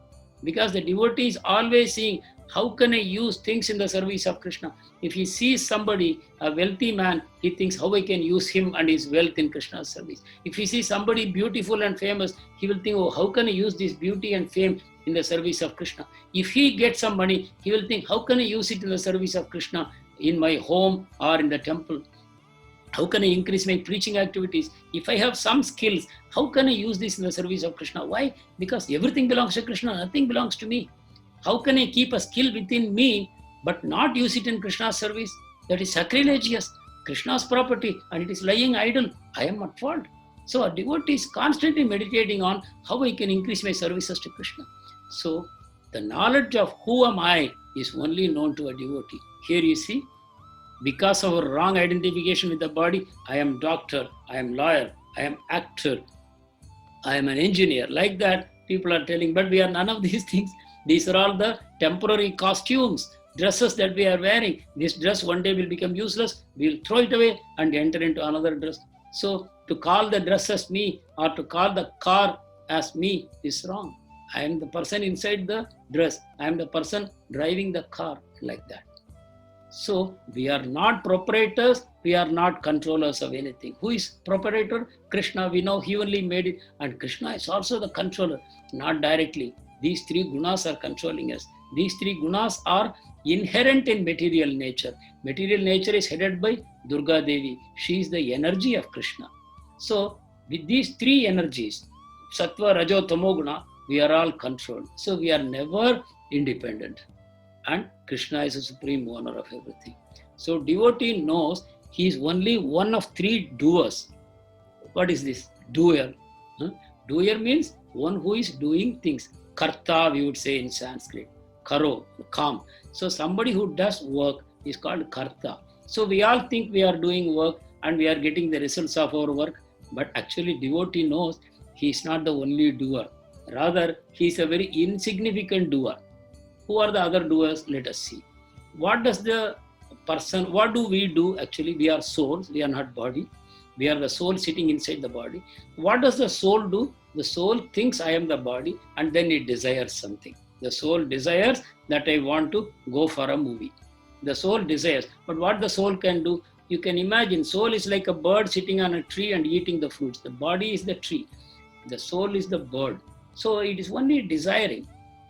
Because the devotee is always seeing, how can I use things in the service of Krishna? If he sees somebody, a wealthy man, he thinks how I can use him and his wealth in Krishna's service. If he sees somebody beautiful and famous, he will think, oh, how can I use this beauty and fame in the service of Krishna? If he gets some money, he will think, how can I use it in the service of Krishna in my home or in the temple? How can I increase my preaching activities? If I have some skills, how can I use this in the service of Krishna? Why? Because everything belongs to Krishna, nothing belongs to me. How can I keep a skill within me but not use it in Krishna's service? That is sacrilegious. Krishna's property, and it is lying idle. I am at fault. So a devotee is constantly meditating on how I can increase my services to Krishna. So the knowledge of who am I is only known to a devotee. Here you see, because of our wrong identification with the body, I am doctor, I am lawyer, I am actor, I am an engineer. Like that, people are telling, but we are none of these things. These are all the temporary costumes, dresses that we are wearing. This dress one day will become useless. We will throw it away and enter into another dress. So to call the dress as me or to call the car as me is wrong. I am the person inside the dress. I am the person driving the car, like that. So we are not proprietors, we are not controllers of anything. Who is proprietor? Krishna. We know he only made it, and Krishna is also the controller, not directly. These three gunas are controlling us. These three gunas are inherent in material nature. Material nature is headed by Durga Devi. She is the energy of Krishna. So with these three energies, Sattva, Rajo, Tamo Guna, we are all controlled. So we are never independent. And Krishna is the supreme owner of everything. So devotee knows he is only one of three doers. What is this? Doer. Doer means one who is doing things. Karta, we would say in Sanskrit. Karo, come. So somebody who does work is called Karta. So we all think we are doing work and we are getting the results of our work. But actually devotee knows he is not the only doer. Rather, he is a very insignificant doer. Who are the other doers? Let us see. What does the person, what do we do? Actually, we are souls, we are not body. We are the soul sitting inside the body. What does the soul do? The soul thinks I am the body and then it desires something. The soul desires that I want to go for a movie. The soul desires. But what the soul can do? You can imagine, soul is like a bird sitting on a tree and eating the fruits. The body is the tree. The soul is the bird. So it is only desiring,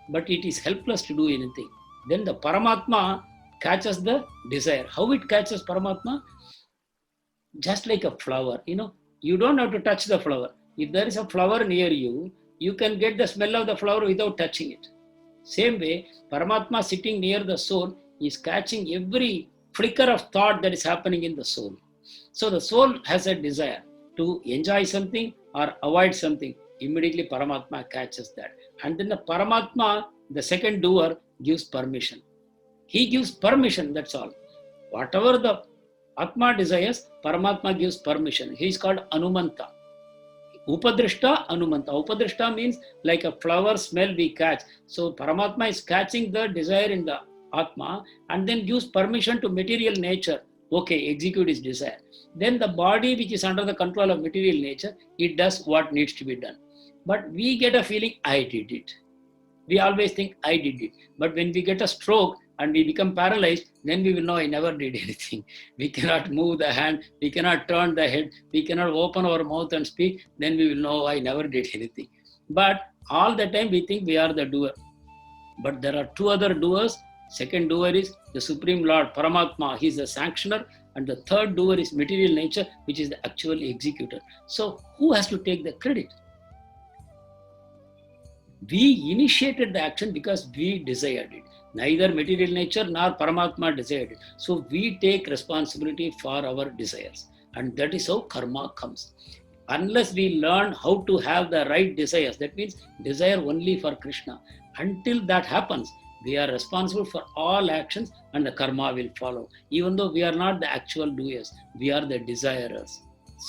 but it is helpless to do anything. Then the Paramatma catches the desire. How it catches Paramatma? Just like a flower, you don't have to touch the flower. If there is a flower near you, you can get the smell of the flower without touching it. Same way, Paramatma sitting near the soul is catching every flicker of thought that is happening in the soul. So the soul has a desire to enjoy something or avoid something. Immediately Paramatma catches that. And then the Paramatma, the second doer, gives permission. He gives permission, that's all. Whatever the Atma desires, Paramatma gives permission. He is called Anumanta. Upadrishta, Anumanta. Upadrishta means like a flower smell we catch. So Paramatma is catching the desire in the Atma and then gives permission to material nature. Okay, execute his desire. Then the body, which is under the control of material nature, it does what needs to be done. But we get a feeling, I did it. We always think, I did it. But when we get a stroke and we become paralyzed, then we will know I never did anything. We cannot move the hand, we cannot turn the head, we cannot open our mouth and speak, then we will know I never did anything. But all the time we think we are the doer. But there are two other doers. Second doer is the Supreme Lord, Paramatma. He is the sanctioner. And the third doer is material nature, which is the actual executor. So who has to take the credit? We initiated the action because we desired it. Neither material nature nor Paramatma desired it. So we take responsibility for our desires. And that is how karma comes. Unless we learn how to have the right desires, that means desire only for Krishna. Until that happens, we are responsible for all actions and the karma will follow. Even though we are not the actual doers, we are the desirers.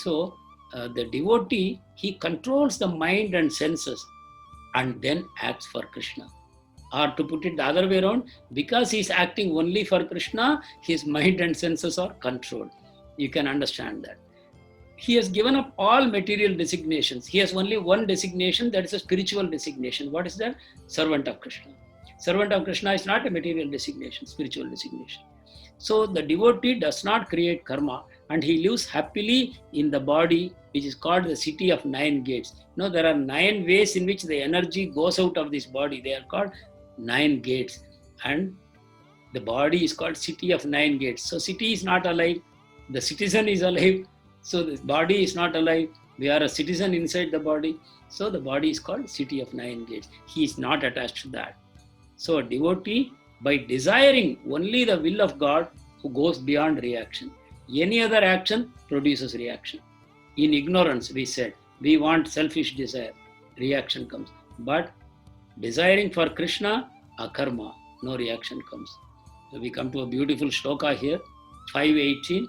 So the devotee, he controls the mind and senses and then acts for Krishna. Or to put it the other way around, because he is acting only for Krishna, his mind and senses are controlled. You can understand that. He has given up all material designations. He has only one designation, that is a spiritual designation. What is that? Servant of Krishna. Servant of Krishna is not a material designation, spiritual designation. So the devotee does not create karma and he lives happily in the body, which is called the city of 9 gates. You know, there are 9 ways in which the energy goes out of this body. They are called 9 gates. And the body is called city of 9 gates. So city is not alive. The citizen is alive. So the body is not alive. We are a citizen inside the body. So the body is called city of 9 gates. He is not attached to that. So a devotee, by desiring only the will of God, who goes beyond reaction. Any other action produces reaction. In ignorance, we said, we want selfish desire. Reaction comes. But desiring for Krishna, akarma, no reaction comes. So we come to a beautiful shloka here, 518.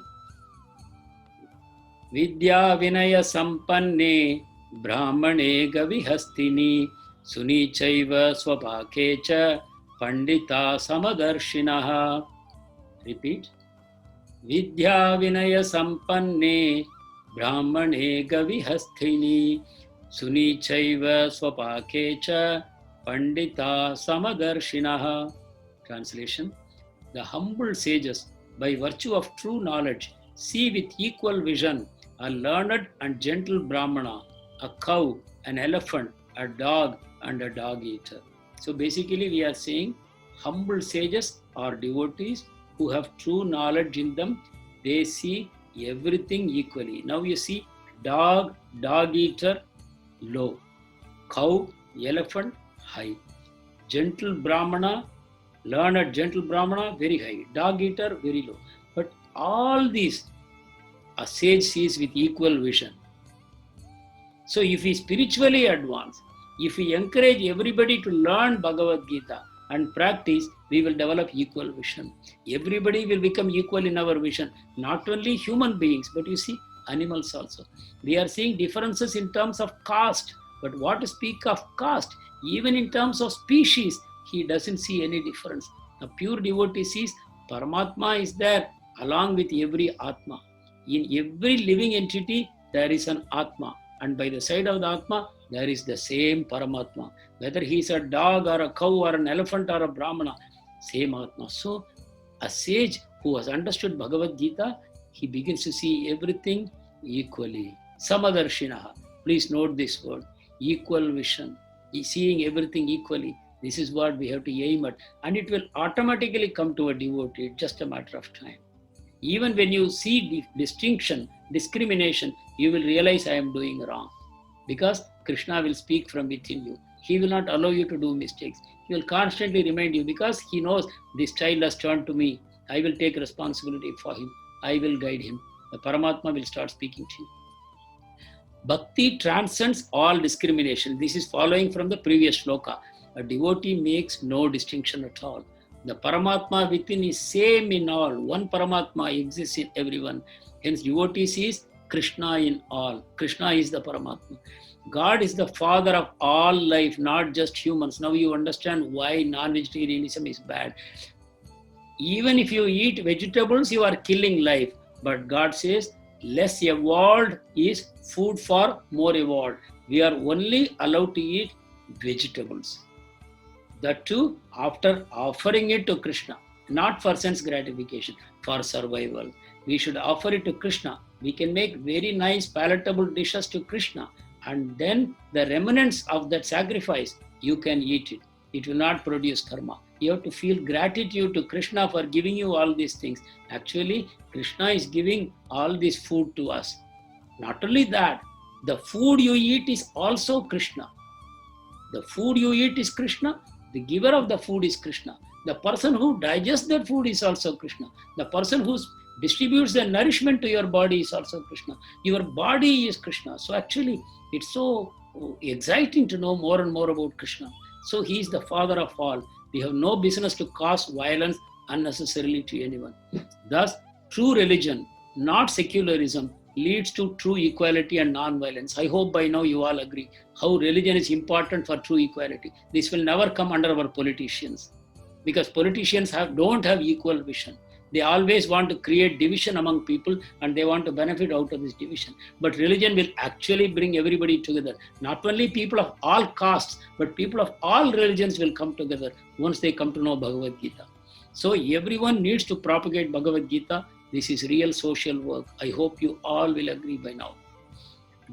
Vidya Vinaya Sampanne Brahmane Gavihastini Sunichaiva Swapakecha Pandita Samadarshinaha. Repeat. Vidya Vinaya Sampanne Brahmane Gavihastini Sunichaiva Swapakecha Pandita Samadarshinaha. Translation. The humble sages, by virtue of true knowledge, see with equal vision a learned and gentle Brahmana, a cow, an elephant, a dog, and a dog eater. So basically we are saying humble sages or devotees who have true knowledge in them, they see everything equally. Now you see dog, dog eater, low. Cow, elephant, high. Gentle Brahmana, learned gentle Brahmana, very high. Dog eater, very low. But all these a sage sees with equal vision. So if we spiritually advance, if we encourage everybody to learn Bhagavad Gita and practice, we will develop equal vision. Everybody will become equal in our vision. Not only human beings, but you see animals also. We are seeing differences in terms of caste. But what to speak of caste? Even in terms of species, he doesn't see any difference. A pure devotee sees Paramatma is there along with every Atma. In every living entity, there is an Atma. And by the side of the Atma, there is the same Paramatma. Whether he is a dog or a cow or an elephant or a Brahmana, same Atma. So, a sage who has understood Bhagavad Gita, he begins to see everything equally. Samadarshinaha. Please note this word. Equal vision. Seeing everything equally. This is what we have to aim at. And it will automatically come to a devotee. It's just a matter of time. Even when you see distinction, discrimination, you will realize I am doing wrong. Because Krishna will speak from within you. He will not allow you to do mistakes. He will constantly remind you because he knows this child has turned to me. I will take responsibility for him. I will guide him. The Paramatma will start speaking to you. Bhakti transcends all discrimination. This is following from the previous shloka. A devotee makes no distinction at all. The Paramatma within is same in all. One Paramatma exists in everyone. Hence, devotee sees Krishna in all. Krishna is the Paramatma. God is the father of all life, not just humans. Now you understand why non-vegetarianism is bad. Even if you eat vegetables, you are killing life. But God says, less evolved is food for more evolved. We are only allowed to eat vegetables. That too, after offering it to Krishna, not for sense gratification, for survival. We should offer it to Krishna. We can make very nice palatable dishes to Krishna, and then the remnants of that sacrifice, you can eat it. It will not produce karma. You have to feel gratitude to Krishna for giving you all these things. Actually, Krishna is giving all this food to us. Not only that, the food you eat is also Krishna. The food you eat is Krishna. The giver of the food is Krishna. The person who digests that food is also Krishna. The person who distributes the nourishment to your body is also Krishna. Your body is Krishna. So actually, it's so exciting to know more and more about Krishna. So he is the father of all. We have no business to cause violence unnecessarily to anyone. Thus, true religion, not secularism, leads to true equality and non-violence. I hope by now you all agree how religion is important for true equality. This will never come under our politicians, because politicians don't have equal vision. They always want to create division among people, and they want to benefit out of this division. But religion will actually bring everybody together. Not only people of all castes, but people of all religions will come together once they come to know Bhagavad Gita. So everyone needs to propagate Bhagavad Gita. This is real social work. I hope you all will agree by now.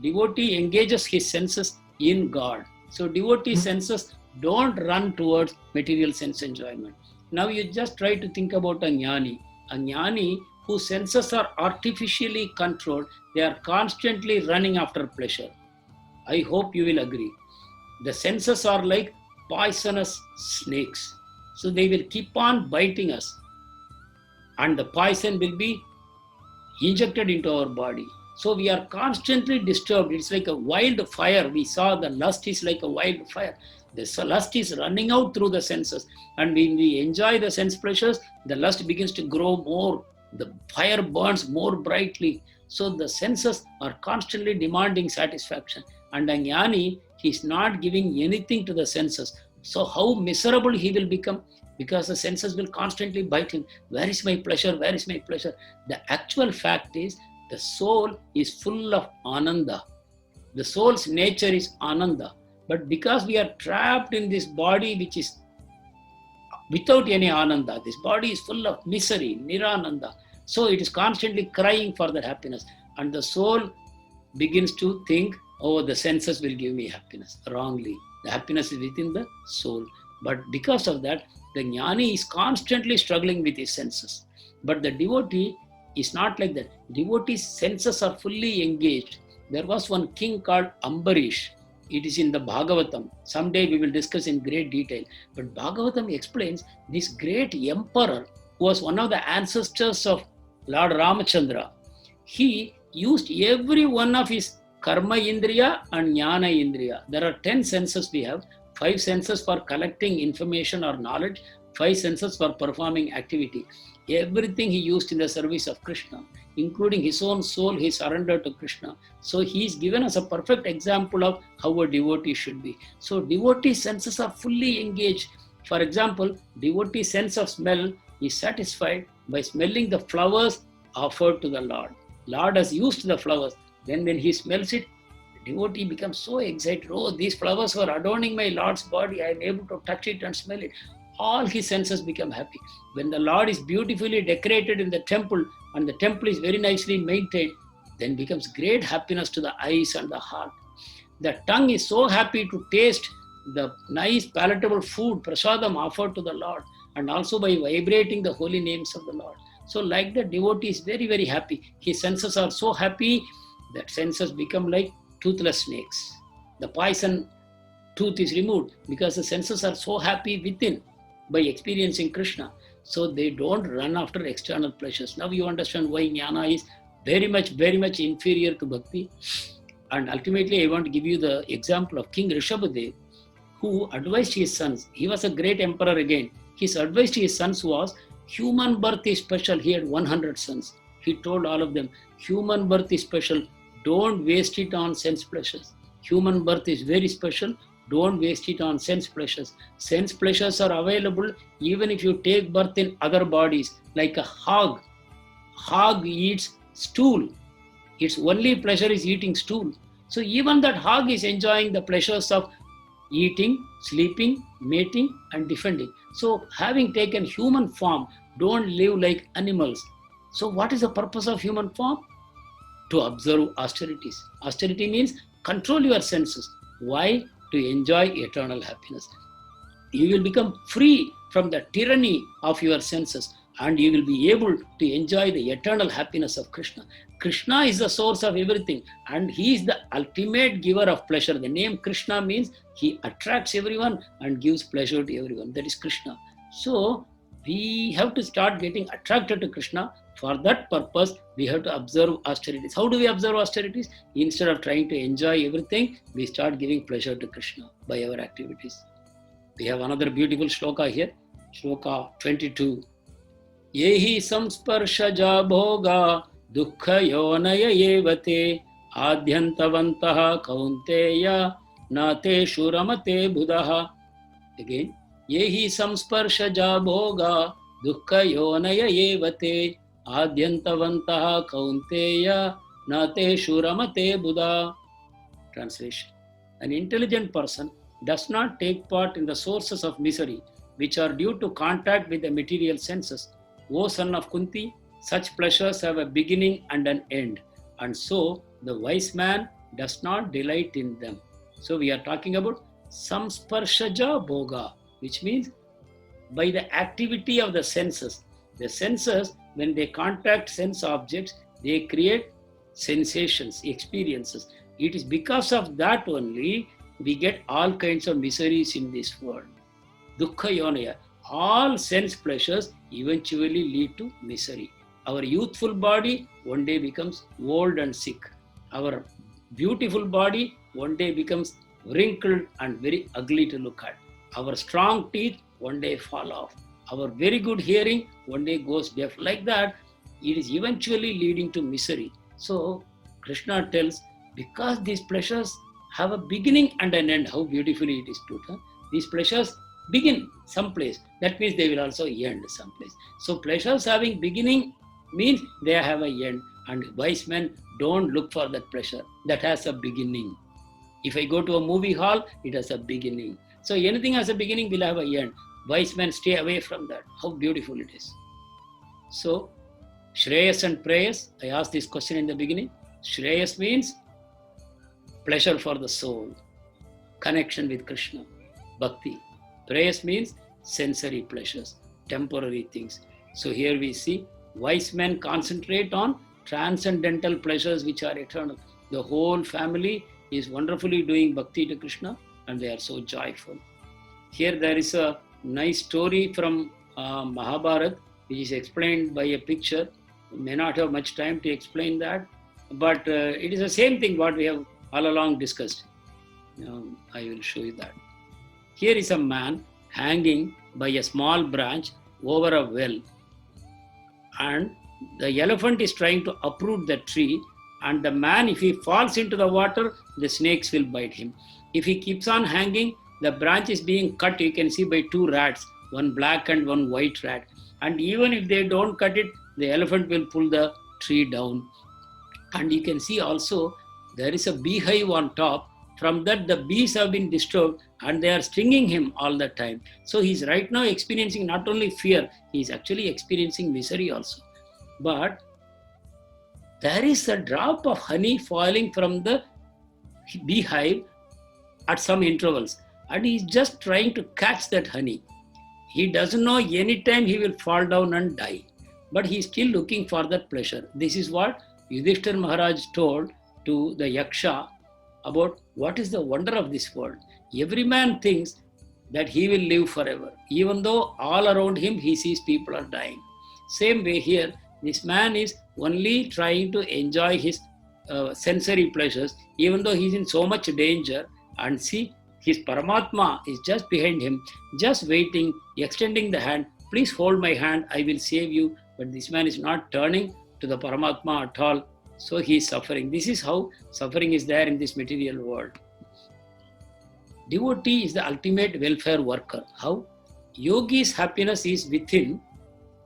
Devotee engages his senses in God. So devotee senses don't run towards material sense enjoyment. Now you just try to think about a jnani. A jnani whose senses are artificially controlled, they are constantly running after pleasure. I hope you will agree. The senses are like poisonous snakes. So they will keep on biting us. And the poison will be injected into our body. So we are constantly disturbed. It's like a wildfire. We saw the lust is like a wildfire. The lust is running out through the senses. And when we enjoy the sense pleasures, the lust begins to grow more. The fire burns more brightly. So the senses are constantly demanding satisfaction. And a jnani, he's not giving anything to the senses. So how miserable he will become, because the senses will constantly bite him. Where is my pleasure? Where is my pleasure? The actual fact is the soul is full of ananda. The soul's nature is ananda. But because we are trapped in this body which is without any ananda, this body is full of misery, nirananda. So it is constantly crying for that happiness. And the soul begins to think, oh, the senses will give me happiness. Wrongly. The happiness is within the soul. But because of that, the jnani is constantly struggling with his senses. But the devotee is not like that. Devotee's senses are fully engaged. There was one king called Ambarish. It is in the Bhagavatam. Someday we will discuss in great detail. But Bhagavatam explains this great emperor who was one of the ancestors of Lord Ramachandra. He used every one of his karma indriya and jnana indriya. There are 10 senses we have. 5 senses for collecting information or knowledge, 5 senses for performing activity. Everything he used in the service of Krishna, including his own soul, he surrendered to Krishna. So he is given us a perfect example of how a devotee should be. So devotee senses are fully engaged. For example, devotee sense of smell is satisfied by smelling the flowers offered to the Lord. Lord has used the flowers. Then when he smells it, devotee becomes so excited. Oh, these flowers were adorning my Lord's body. I am able to touch it and smell it. All his senses become happy. When the Lord is beautifully decorated in the temple and the temple is very nicely maintained, then becomes great happiness to the eyes and the heart. The tongue is so happy to taste the nice palatable food, prasadam offered to the Lord, and also by vibrating the holy names of the Lord. So like the devotee is very, very happy. His senses are so happy that senses become like toothless snakes. The poison tooth is removed because the senses are so happy within by experiencing Krishna. So they don't run after external pleasures. Now you understand why jnana is very much inferior to bhakti. And ultimately, I want to give you the example of King Rishabhadev, who advised his sons. He was a great emperor again. His advice to his sons was, human birth is special. He had 100 sons. He told all of them, human birth is special. Don't waste it on sense pleasures. Human birth is very special. Don't waste it on sense pleasures. Sense pleasures are available even if you take birth in other bodies, like a hog. Hog eats stool. Its only pleasure is eating stool. So even that hog is enjoying the pleasures of eating, sleeping, mating, and defending. So having taken human form, don't live like animals. So what is the purpose of human form? To observe austerities. Austerity means control your senses. Why? To enjoy eternal happiness. You will become free from the tyranny of your senses, and you will be able to enjoy the eternal happiness of Krishna. Krishna is the source of everything, and he is the ultimate giver of pleasure. The name Krishna means he attracts everyone and gives pleasure to everyone. That is Krishna. So we have to start getting attracted to Krishna. For that purpose, we have to observe austerities. How do we observe austerities? Instead of trying to enjoy everything, we start giving pleasure to Krishna by our activities. We have another beautiful shloka here. Shloka 22. Yehi samsparshaja bhoga dukkha yonaya evate adhyantavantaha kaunteya nateshu ramate buddha. Again. Yehi samsparshaja bhoga dukkha yonaya evate adhyantavantaha kaunteya nateshu ramate buddha. Translation. An intelligent person does not take part in the sources of misery which are due to contact with the material senses. O son of Kunti, such pleasures have a beginning and an end, and so the wise man does not delight in them. So we are talking about samsparshaja bhoga, which means by the activity of the senses. The senses, when they contact sense objects, they create sensations, experiences. It is because of that only we get all kinds of miseries in this world. Dukkha yonaya. All sense pleasures eventually lead to misery. Our youthful body one day becomes old and sick. Our beautiful body one day becomes wrinkled and very ugly to look at. Our strong teeth one day fall off. Our very good hearing one day goes deaf. Like that, it is eventually leading to misery. So Krishna tells, because these pleasures have a beginning and an end, how beautifully it is put. These pleasures begin someplace. That means they will also end someplace. So pleasures having beginning means they have an end. And wise men don't look for that pleasure. That has a beginning. If I go to a movie hall, it has a beginning. So anything has a beginning will have an end. Wise men stay away from that. How beautiful it is. So Shreyas and Preyas, I asked this question in the beginning. Shreyas means pleasure for the soul, connection with Krishna, bhakti. Prayas means sensory pleasures, temporary things. So here we see wise men concentrate on transcendental pleasures which are eternal. The whole family is wonderfully doing bhakti to Krishna and they are so joyful. Here there is a nice story from Mahabharata which is explained by a picture. We may not have much time to explain that, but it is the same thing what we have all along discussed. I will show you that. Here is a man hanging by a small branch over a well, and the elephant is trying to uproot the tree, and the man, if he falls into the water, the snakes will bite him. If he keeps on hanging, the branch is being cut, you can see, by two rats, one black and one white rat. And even if they don't cut it, the elephant will pull the tree down. And you can see also there is a beehive on top. From that, the bees have been disturbed and they are stinging him all the time. So he's right now experiencing not only fear, he's actually experiencing misery also. But there is a drop of honey falling from the beehive at some intervals, and he's just trying to catch that honey. He doesn't know any time he will fall down and die, but he's still looking for that pleasure. This is what Yudhishthira Maharaj told to the Yaksha about what is the wonder of this world. Every man thinks that he will live forever, even though all around him he sees people are dying. Same way here, this man is only trying to enjoy his sensory pleasures, even though he's in so much danger. And see, his Paramatma is just behind him, just waiting, extending the hand. Please hold my hand, I will save you. But this man is not turning to the Paramatma at all. So he is suffering. This is how suffering is there in this material world. Devotee is the ultimate welfare worker. How? Yogi's happiness is within.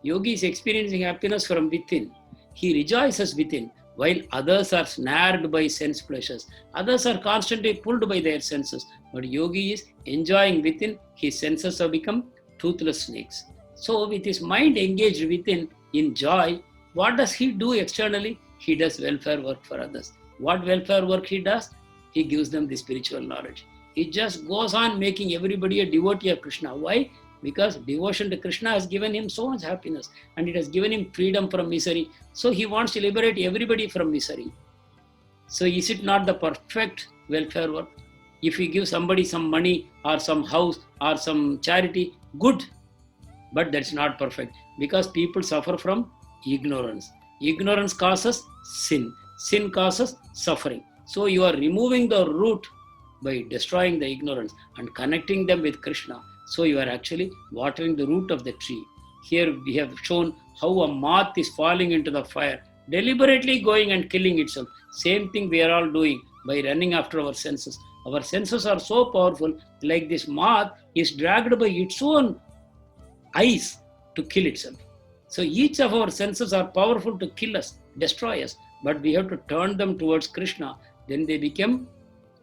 Yogi is experiencing happiness from within. He rejoices within, while others are snared by sense pleasures. Others are constantly pulled by their senses. But Yogi is enjoying within. His senses have become toothless snakes. So with his mind engaged within in joy, what does he do externally? He does welfare work for others. What welfare work he does? He gives them the spiritual knowledge. He just goes on making everybody a devotee of Krishna. Why? Because devotion to Krishna has given him so much happiness and it has given him freedom from misery. So he wants to liberate everybody from misery. So is it not the perfect welfare work? If we give somebody some money or some house or some charity, good. But that's not perfect because people suffer from ignorance. Ignorance causes sin. Sin causes suffering. So you are removing the root by destroying the ignorance and connecting them with Krishna. So you are actually watering the root of the tree. Here we have shown how a moth is falling into the fire, deliberately going and killing itself. Same thing we are all doing by running after our senses. Our senses are so powerful, like this moth is dragged by its own eyes to kill itself. So each of our senses are powerful to kill us, destroy us. But we have to turn them towards Krishna. Then they become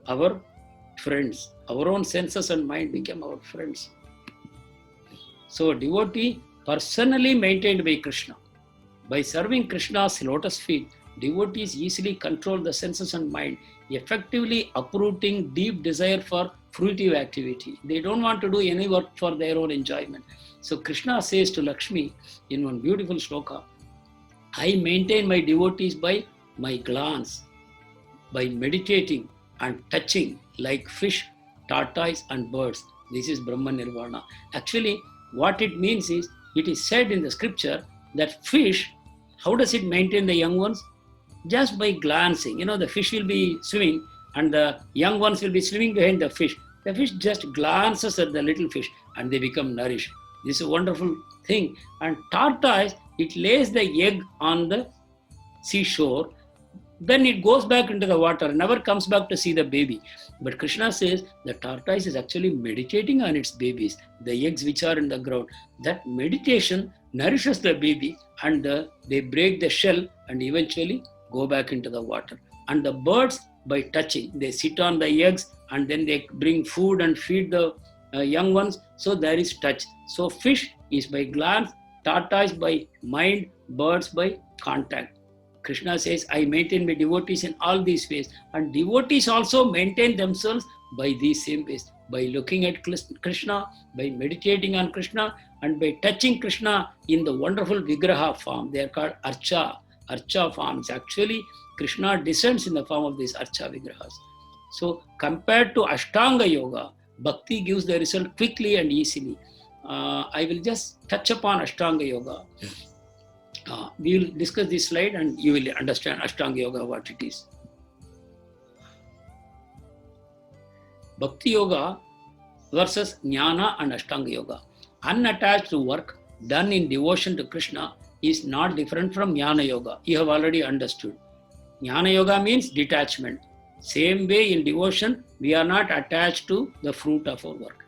our friends. Our own senses and mind become our friends. So devotee personally maintained by Krishna. By serving Krishna's lotus feet, devotees easily control the senses and mind, effectively uprooting deep desire for fruitive activity. They don't want to do any work for their own enjoyment. So Krishna says to Lakshmi in one beautiful shloka, I maintain my devotees by my glance, by meditating and touching like fish, tortoise and birds. This is Brahma Nirvana. Actually, what it means is, it is said in the scripture that fish, how does it maintain the young ones? Just by glancing. The fish will be swimming and the young ones will be swimming behind the fish. The fish just glances at the little fish and they become nourished. This is a wonderful thing. And tortoise, it lays the egg on the seashore. Then it goes back into the water, never comes back to see the baby. But Krishna says the tortoise is actually meditating on its babies, the eggs which are in the ground. That meditation nourishes the baby and they break the shell and eventually go back into the water. And the birds, by touching, they sit on the eggs and then they bring food and feed the young ones. So there is touch. So fish is by glance, tortoise by mind, birds by contact. Krishna says, I maintain my devotees in all these ways. And devotees also maintain themselves by these same ways. By looking at Krishna, by meditating on Krishna, and by touching Krishna in the wonderful Vigraha form. They are called Archa forms. Actually, Krishna descends in the form of these Archa Vigrahas. So compared to Ashtanga Yoga, Bhakti gives the result quickly and easily. I will just touch upon Ashtanga Yoga. We will discuss this slide and you will understand Ashtanga Yoga, what it is. Bhakti Yoga versus Jnana and Ashtanga Yoga. Unattached work done in devotion to Krishna is not different from Jnana Yoga. You have already understood. Jnana Yoga means detachment. Same way in devotion, we are not attached to the fruit of our work.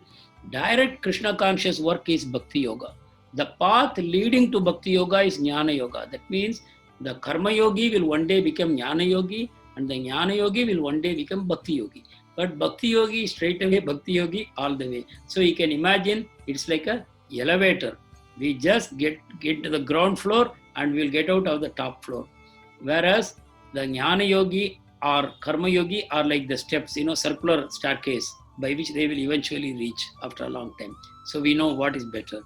Direct Krishna conscious work is Bhakti Yoga. The path leading to Bhakti Yoga is Jnana Yoga. That means the Karma Yogi will one day become Jnana Yogi and the Jnana Yogi will one day become Bhakti Yogi. But Bhakti Yogi is straight away Bhakti Yogi all the way. So you can imagine it's like an elevator. We just get to the ground floor and we'll get out of the top floor. Whereas the Jnana Yogi or Karma Yogi are like the steps, circular staircase by which they will eventually reach after a long time. So we know what is better.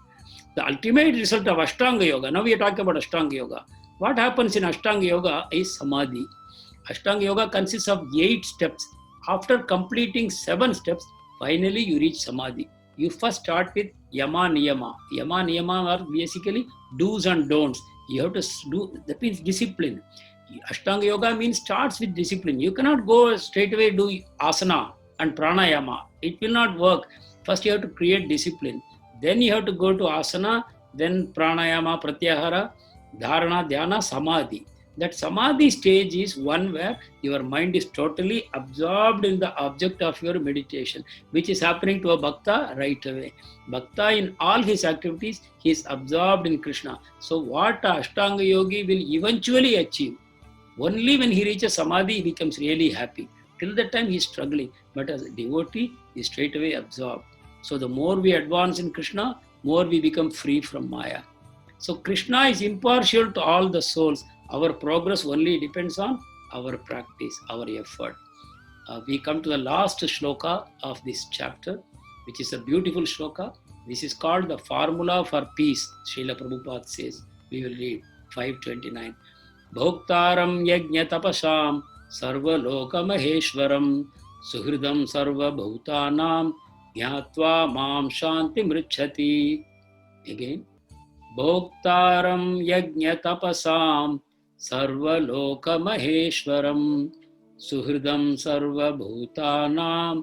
The ultimate result of Ashtanga Yoga, now we are talking about Ashtanga Yoga. What happens in Ashtanga Yoga is Samadhi. Ashtanga Yoga consists of 8 steps. After completing 7 steps, finally you reach Samadhi. You first start with Yama Niyama. Yama Niyama are basically do's and don'ts. You have to do, that means discipline. Ashtanga Yoga means starts with discipline. You cannot go straight away do asana and pranayama. It will not work. First you have to create discipline. Then you have to go to asana, then pranayama, pratyahara, dharana, dhyana, samadhi. That samadhi stage is one where your mind is totally absorbed in the object of your meditation, which is happening to a bhakta right away. Bhakta in all his activities, he is absorbed in Krishna. So what Ashtanga Yogi will eventually achieve, only when he reaches Samadhi, he becomes really happy. Till that time, he is struggling. But as a devotee, he is straight away absorbed. So the more we advance in Krishna, more we become free from Maya. So Krishna is impartial to all the souls. Our progress only depends on our practice, our effort. We come to the last shloka of this chapter, which is a beautiful shloka. This is called the formula for peace. Srila Prabhupada says, we will read 529. Bhoktaram yajna tapasam sarva loka maheshwaram suhridam sarva bhutanam jnatva mam shanti mrichhati. Again. Bhoktaram yajna tapasam sarva loka maheshwaram suhridam sarva bhutanam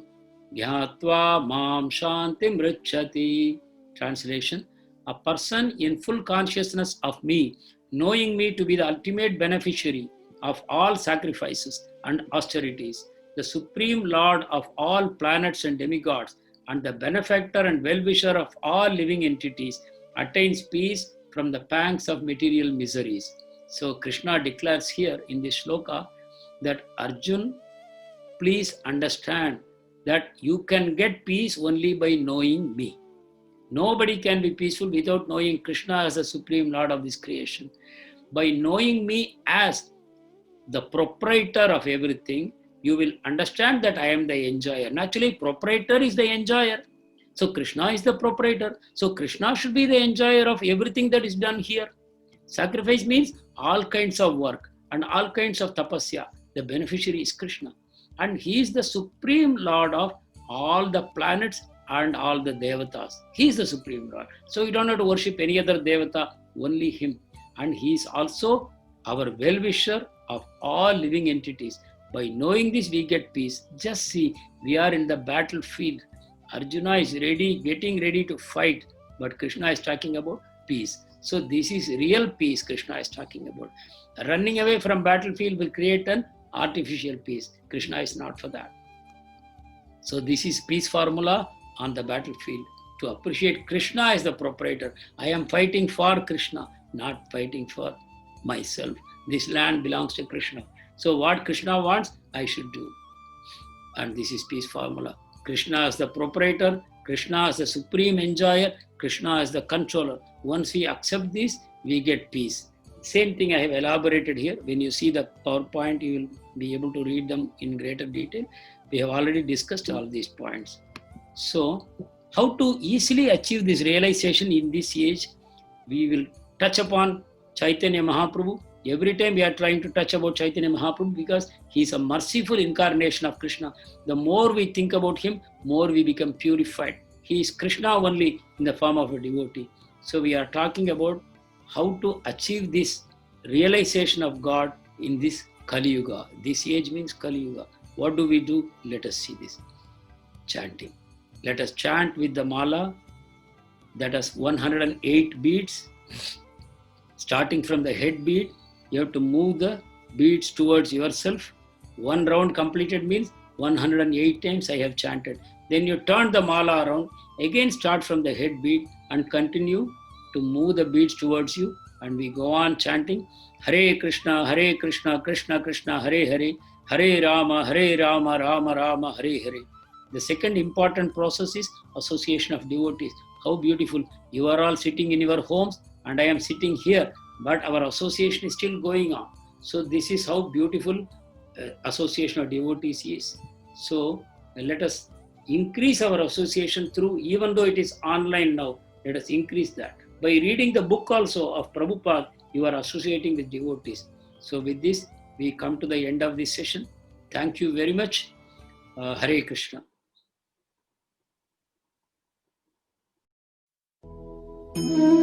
jnatva mam shanti mrichhati. Translation: a person in full consciousness of me, knowing me to be the ultimate beneficiary of all sacrifices and austerities, the supreme lord of all planets and demigods, and the benefactor and well-wisher of all living entities, attains peace from the pangs of material miseries. So Krishna declares here in this shloka that Arjun, please understand that you can get peace only by knowing me. Nobody can be peaceful without knowing Krishna as the supreme lord of this creation. By knowing me as the proprietor of everything, you will understand that I am the enjoyer. Naturally, proprietor is the enjoyer. So Krishna is the proprietor. So Krishna should be the enjoyer of everything that is done here. Sacrifice means all kinds of work and all kinds of tapasya. The beneficiary is Krishna. And he is the supreme lord of all the planets and all the devatas. He is the supreme lord. So you don't have to worship any other devata, only him. And he is also our well-wisher of all living entities. By knowing this, we get peace. Just see, we are in the battlefield. Arjuna is ready, getting ready to fight, but Krishna is talking about peace. So this is real peace Krishna is talking about. Running away from battlefield will create an artificial peace. Krishna is not for that. So this is peace formula on the battlefield. To appreciate Krishna as the proprietor. I am fighting for Krishna, not fighting for myself. This land belongs to Krishna. So what Krishna wants, I should do. And this is peace formula. Krishna is the proprietor, Krishna is the supreme enjoyer, Krishna is the controller. Once we accept this, we get peace. Same thing I have elaborated here. When you see the PowerPoint, you will be able to read them in greater detail. We have already discussed all these points. So, how to easily achieve this realization in this age? We will touch upon Chaitanya Mahaprabhu. Every time we are trying to touch about Chaitanya Mahaprabhu because he is a merciful incarnation of Krishna. The more we think about him, more we become purified. He is Krishna only in the form of a devotee. So we are talking about how to achieve this realization of God in this Kali Yuga. This age means Kali Yuga. What do we do? Let us see this. Chanting. Let us chant with the mala. That has 108 beads. Starting from the head bead, you have to move the beads towards yourself. One round completed means 108 times I have chanted. Then you turn the mala around, again start from the head bead and continue to move the beads towards you. And we go on chanting Hare Krishna, Krishna Krishna, Hare Hare, Hare Rama, Rama Rama, Hare Hare. The second important process is association of devotees. How beautiful. You are all sitting in your homes and I am sitting here, but our association is still going on. So this is how beautiful association of devotees is. So let us increase our association through, even though it is online now, let us increase that. By reading the book also of Prabhupada, you are associating with devotees. So with this, we come to the end of this session. Thank you very much. Hare Krishna. Thank you.